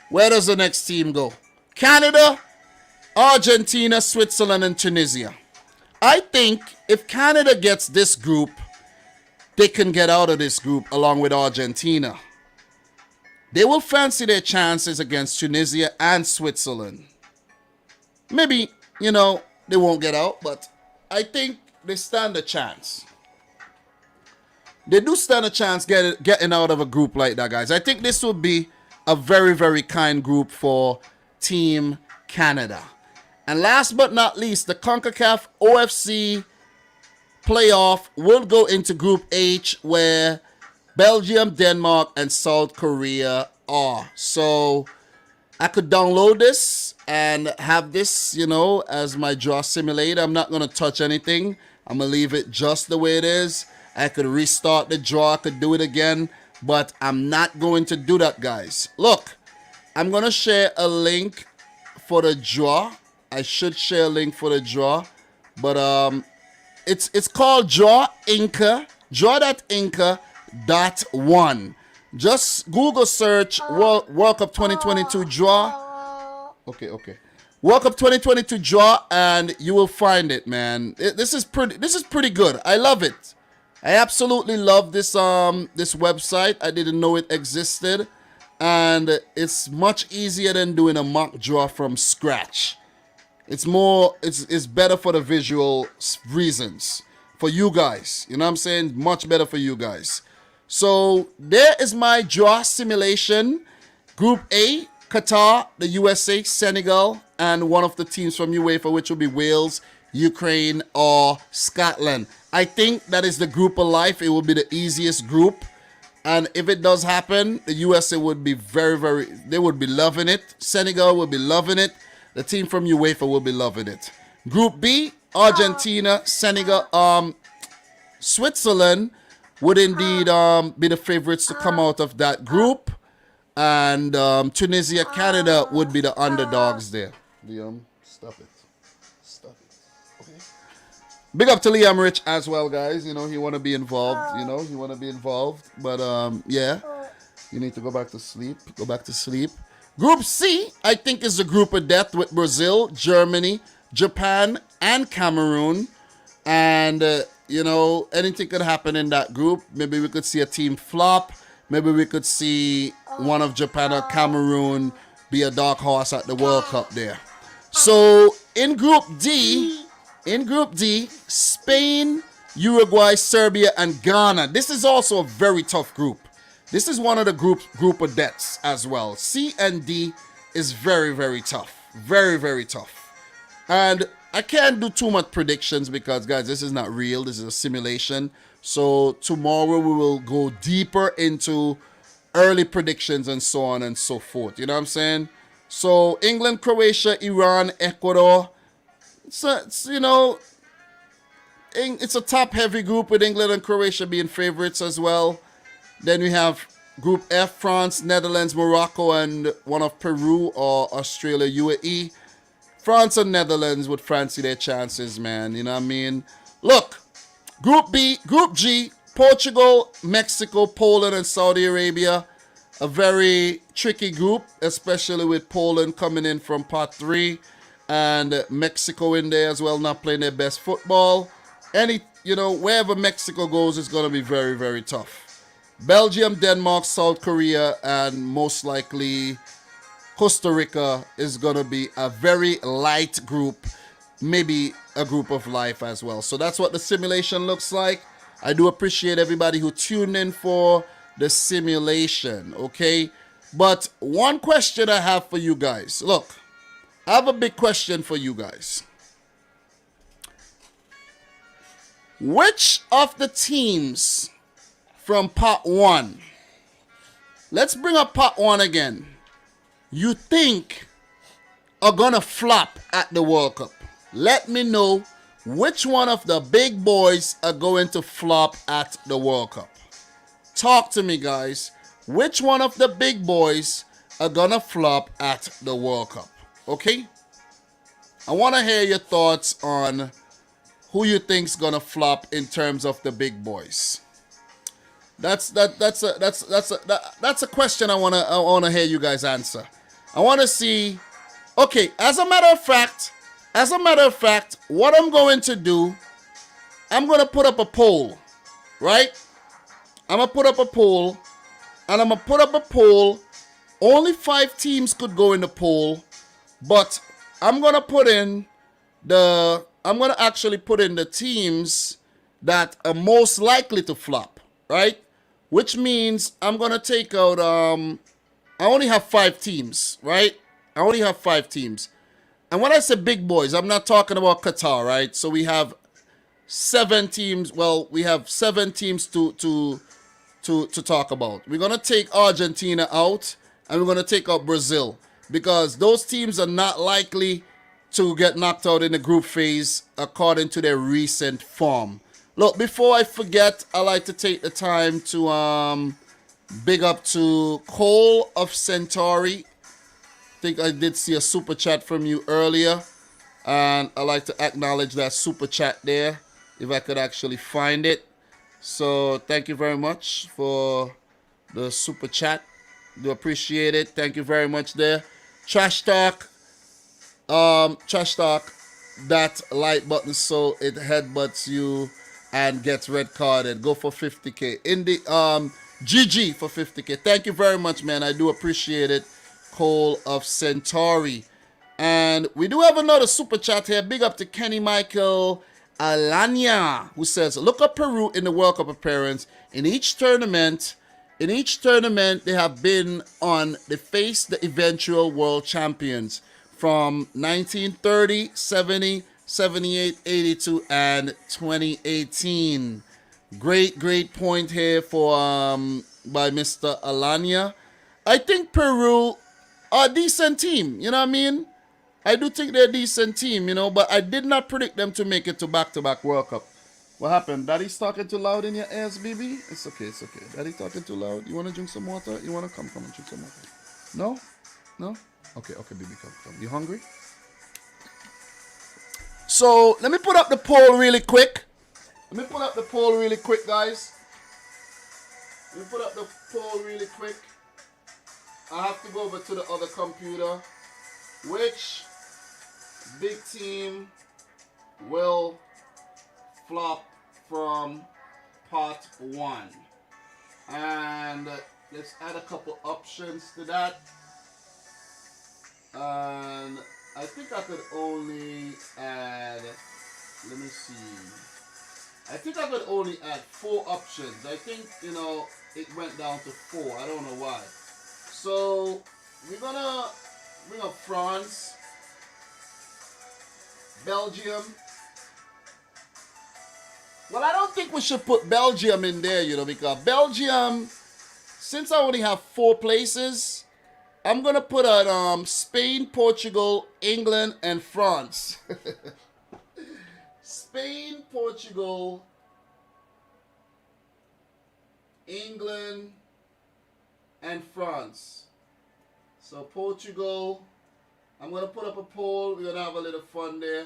where does the next team go? Canada, Argentina, Switzerland, and Tunisia. I think if Canada gets this group, they can get out of this group along with Argentina. They will fancy their chances against Tunisia and Switzerland. Maybe, they won't get out, but I think they stand a chance. They do stand a chance getting out of a group like that, guys. I think this would be a very, very kind group for Team Canada. And last but not least, the CONCACAF OFC playoff will go into Group H, where Belgium, Denmark, and South Korea are. So I could download this and have this, as my draw simulator. I'm not going to touch anything. I'm going to leave it just the way it is. I could restart the draw. I could do it again. But I'm not going to do that, guys. Look, I'm going to share a link for the draw. I should share a link for the draw. But it's called Draw Inca. Draw.inca.1. Just Google search World Cup 2022 draw. Okay. World Cup 2022 draw, and you will find it, man. This is pretty good. I love it. I absolutely love this this website. I didn't know it existed, and it's much easier than doing a mock draw from scratch. It's better for the visual reasons for you guys. You know what I'm saying? Much better for you guys. So there is my draw simulation. Group A, Qatar, the USA, Senegal, and one of the teams from UEFA, which will be Wales, Ukraine, or Scotland. I think that is the group of life. It will be the easiest group. And if it does happen, the USA would be they would be loving it. Senegal will be loving it. The team from UEFA will be loving it. Group B, Argentina, Senegal, Switzerland would indeed be the favorites to come out of that group. And Tunisia, Canada would be the underdogs there. Liam, stop it. Okay. Big up to Liam Rich as well, guys. He want to be involved. He want to be involved. But yeah, you need to go back to sleep. Group C, I think, is the group of death with Brazil, Germany, Japan, and Cameroon. And, anything could happen in that group. Maybe we could see a team flop. Maybe we could see one of Japan or Cameroon be a dark horse at the World Cup there. So in Group D, Spain, Uruguay, Serbia, and Ghana. This is also a very tough group. This is one of the group of deaths as well. C and D is very, very tough. Very, very tough. And I can't do too much predictions because, guys, this is not real. This is a simulation. So tomorrow we will go deeper into early predictions and so on and so forth. You know what I'm saying? So England, Croatia, Iran, Ecuador. It's a top-heavy group with England and Croatia being favorites as well. Then we have Group F, France, Netherlands, Morocco, and one of Peru or Australia, UAE. France and Netherlands would fancy their chances, man. You know what I mean? Look, Group G, Portugal, Mexico, Poland, and Saudi Arabia. A very tricky group, especially with Poland coming in from Part 3 and Mexico in there as well, not playing their best football. Wherever Mexico goes, it's going to be very, very tough. Belgium, Denmark, South Korea, and most likely Costa Rica is going to be a very light group, maybe a group of life as well. So that's what the simulation looks like. I do appreciate everybody who tuned in for the simulation, okay? But one question I have for you guys. Look, I have a big question for you guys. Which of the teams from part 1, let's bring up part 1 again, you think are gonna flop at the World Cup? Let me know which one of the big boys are going to flop at the World Cup. Talk to me, guys. Which one of the big boys are gonna flop at the World Cup? Okay? I want to hear your thoughts on who you think's gonna flop in terms of the big boys. That's a question I wanna hear you guys answer. I want to see. Okay, as a matter of fact, what I'm going to do, I'm gonna put up a poll, right? I'm gonna put up a poll, and I'm gonna put up a poll. Only 5 teams could go in the poll, but I'm gonna actually put in the teams that are most likely to flop, right? Which means I'm gonna take out I only have 5 teams, right? I only have 5 teams. And when I say big boys, I'm not talking about Qatar, right? So we have 7 teams. Well, we have 7 teams to talk about. We're gonna take Argentina out, and we're gonna take out Brazil, because those teams are not likely to get knocked out in the group phase according to their recent form. Look, before I forget, I like to take the time to big up to Cole of Centauri. I think I did see a super chat from you earlier, and I like to acknowledge that super chat there, if I could actually find it. So thank you very much for the super chat. Do appreciate it. Thank you very much there. Trash talk, that like button so it headbutts you and gets red carded. Go for 50k. In the GG for 50k. Thank you very much, man. I do appreciate it. Cole of Centauri. And we do have another super chat here. Big up to Kenny Michael Alania, who says, look up Peru in the World Cup appearance. In each tournament, they have been on the face the eventual world champions from 1930, 70, 78, 82, and 2018. Great point here for by Mr. Alania. I think Peru are a decent team, you know what I mean? I do think they're a decent team, you know, but I did not predict them to make it to back-to-back World Cup. What happened? Daddy's talking too loud in your ears, baby? It's okay. Daddy talking too loud. You want to drink some water? You want to come and drink some water? No? No? Okay, baby, come. You hungry? So, let me put up the poll really quick. Guys. Let me put up the poll really quick. I have to go over to the other computer. Which big team will flop from part 1? And let's add a couple options to that. And I think I could only add, let me see. I think I could only add 4 options. I think, you know, it went down to 4. I don't know why. So we're gonna bring up France, Belgium. Well, I don't think we should put Belgium in there, you know, because Belgium, since I only have 4 places, I'm gonna put out Spain, Portugal, England, and France. Spain, Portugal, England, and France. So Portugal, I'm gonna put up a poll. We're gonna have a little fun there,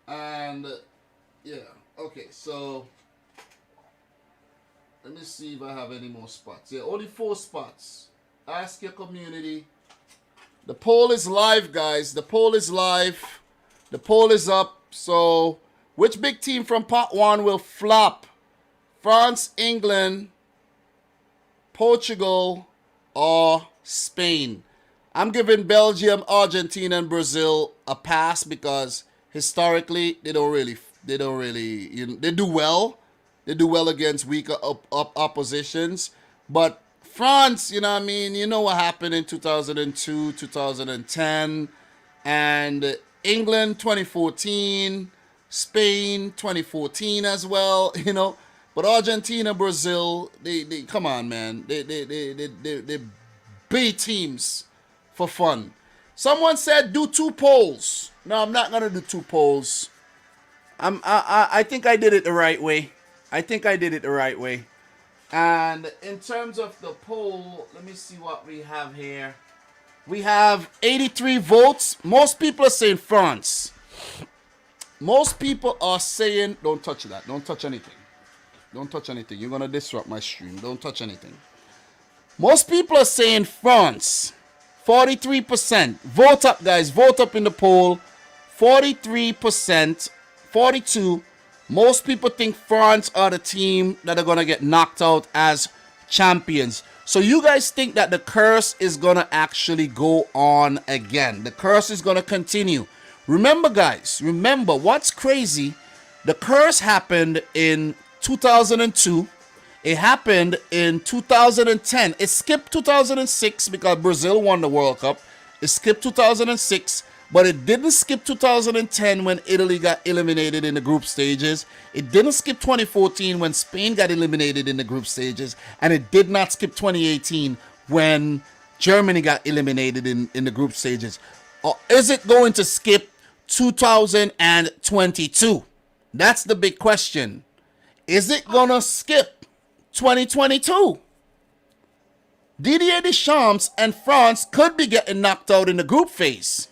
and yeah, okay. So let me see if I have any more spots. Yeah, only 4 spots. Ask your community. The poll is live, guys. The poll is live. The poll is up. So, which big team from part 1 will flop? France, England, Portugal, or Spain? I'm giving Belgium, Argentina, and Brazil a pass because historically they do well. They do well against weaker oppositions, but France, you know what I mean? You know what happened in 2002, 2010, and England 2014, Spain 2014 as well, you know. But Argentina, Brazil, they come on, man. They B teams for fun. Someone said do 2 polls. No, I'm not gonna do 2 polls. I think I did it the right way. I think I did it the right way. And in terms of the poll, let me see what we have here. We have 83 votes. Most people are saying France. Most people are saying, don't touch that. Don't touch anything. Don't touch anything. You're going to disrupt my stream. Don't touch anything. Most people are saying France. 43%. Vote up, guys. Vote up in the poll. 43%. 42%. Most people think France are the team that are going to get knocked out as champions. So you guys think that the curse is going to actually go on again. The curse is going to continue. Remember, guys, remember what's crazy. The curse happened in 2002. It happened in 2010. It skipped 2006 because Brazil won the World Cup. It skipped 2006. But it didn't skip 2010 when Italy got eliminated in the group stages. It didn't skip 2014 when Spain got eliminated in the group stages. And it did not skip 2018 when Germany got eliminated in the group stages. Or is it going to skip 2022? That's the big question. Is it going to skip 2022? Didier Deschamps and France could be getting knocked out in the group phase.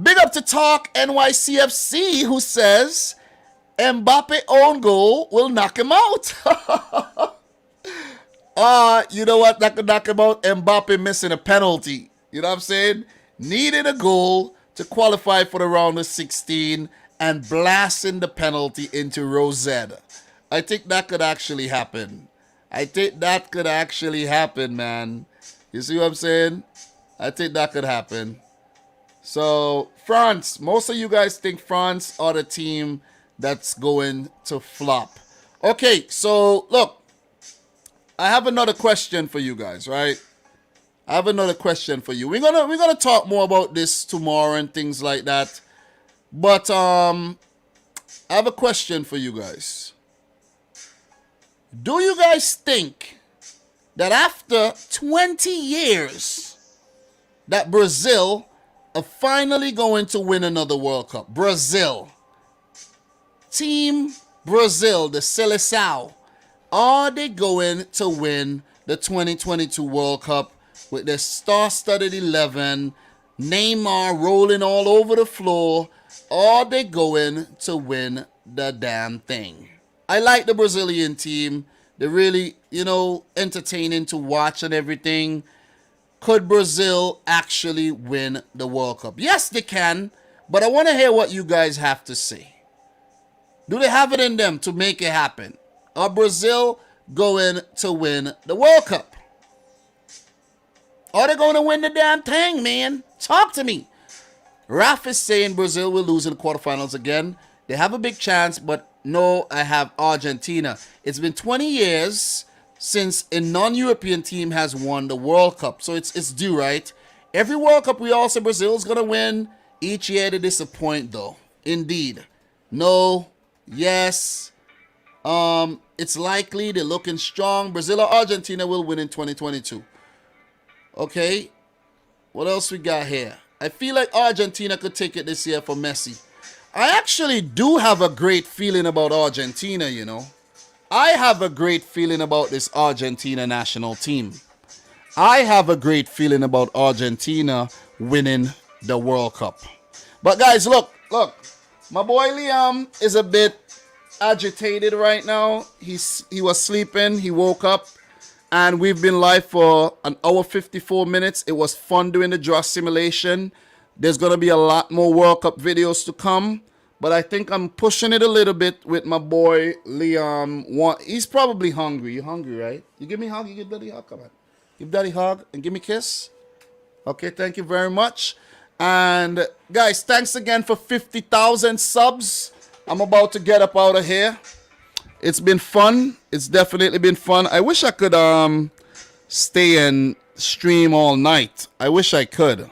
Big up to Talk NYCFC, who says Mbappe own goal will knock him out. You know what? That could knock him out. Mbappe missing a penalty. You know what I'm saying? Needed a goal to qualify for the round of 16 and blasting the penalty into Rosetta. I think that could actually happen. I think that could actually happen, man. You see what I'm saying? I think that could happen. So, France, most of you guys think France are the team that's going to flop. Okay, so look, I have another question for you guys, right? I have another question for you. We're gonna talk more about this tomorrow and things like that. But I have a question for you guys. Do you guys think that after 20 years that Brazil are finally going to win another World Cup? Brazil. Team Brazil, the Seleção, are they going to win the 2022 World Cup with their star-studded 11, Neymar rolling all over the floor? Are they going to win the damn thing? I like the Brazilian team. They're really, entertaining to watch and everything. Could Brazil actually win the World Cup? Yes, they can, but I want to hear what you guys have to say. Do they have it in them to make it happen? Are Brazil going to win the World Cup? Are they going to win the damn thing, man? Talk to me. Raf is saying Brazil will lose in the quarterfinals again. They have a big chance, but no, I have Argentina. It's been 20 years since a non-European team has won the World Cup. So it's due, right? Every World Cup we all say Brazil's going to win. Each year they disappoint, though. Indeed. No. Yes. It's likely. They're looking strong. Brazil or Argentina will win in 2022. Okay. What else we got here? I feel like Argentina could take it this year for Messi. I actually do have a great feeling about Argentina, I have a great feeling about this Argentina national team. I have a great feeling about Argentina winning the World Cup. But guys, look. My boy Liam is a bit agitated right now. He was sleeping. He woke up. And we've been live for an hour 54 minutes. It was fun doing the draw simulation. There's going to be a lot more World Cup videos to come. But I think I'm pushing it a little bit with my boy Liam. He's probably hungry. You hungry, right? You give me a hug. You give Daddy a hug. Come on. Give Daddy a hug and give me a kiss. Okay, thank you very much. And guys, thanks again for 50,000 subs. I'm about to get up out of here. It's been fun. It's definitely been fun. I wish I could stay and stream all night. I wish I could.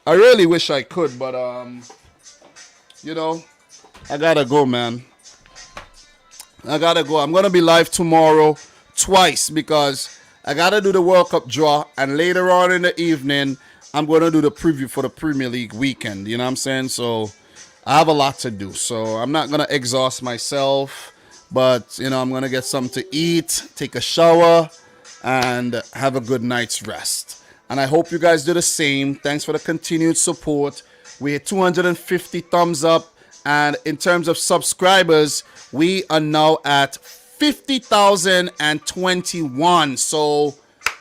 I really wish I could, but you know, I gotta go, man. I gotta go. I'm gonna be live tomorrow twice because I gotta do the World Cup draw, and later on in the evening, I'm gonna do the preview for the Premier League weekend. You know what I'm saying? So I have a lot to do. So I'm not gonna exhaust myself, but you know, I'm gonna get something to eat, take a shower, and have a good night's rest. And I hope you guys do the same. Thanks for the continued support. We hit 250 thumbs up. And in terms of subscribers, we are now at 50,021. So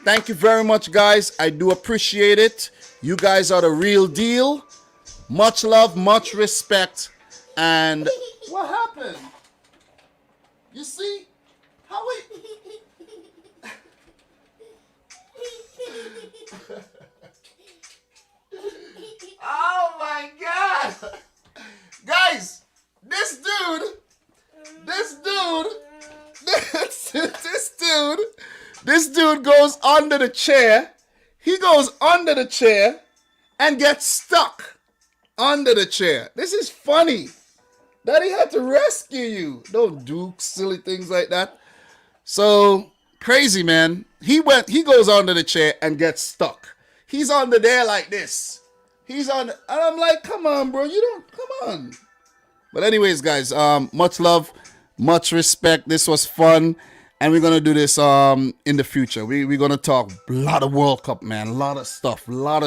thank you very much, guys. I do appreciate it. You guys are the real deal. Much love, much respect. And what happened? You see how we... Oh my God. Guys, this dude goes under the chair. He goes under the chair and gets stuck under the chair. This is funny. Daddy had to rescue you. Don't do silly things like that. So crazy, man. He goes under the chair and gets stuck. He's under there like this. He's on, and I'm like, come on, bro. Come on. But anyways, guys, much love, much respect. This was fun. And we're going to do this in the future. We're going to talk a lot of World Cup, man. A lot of stuff. We're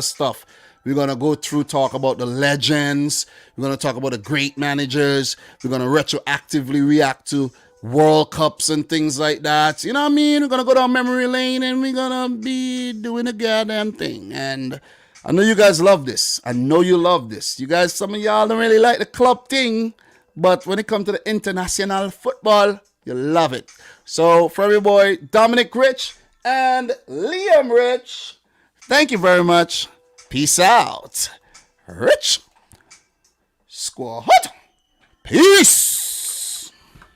going to go through, talk about the legends. We're going to talk about the great managers. We're going to retroactively react to World Cups and things like that. You know what I mean? We're going to go down memory lane and we're going to be doing a goddamn thing. And I know you guys love this. I know you love this. You guys, some of y'all don't really like the club thing, but when it comes to the international football, you love it. So for your boy, Dominic Rich and Liam Rich, thank you very much. Peace out. Rich. Squad. Peace.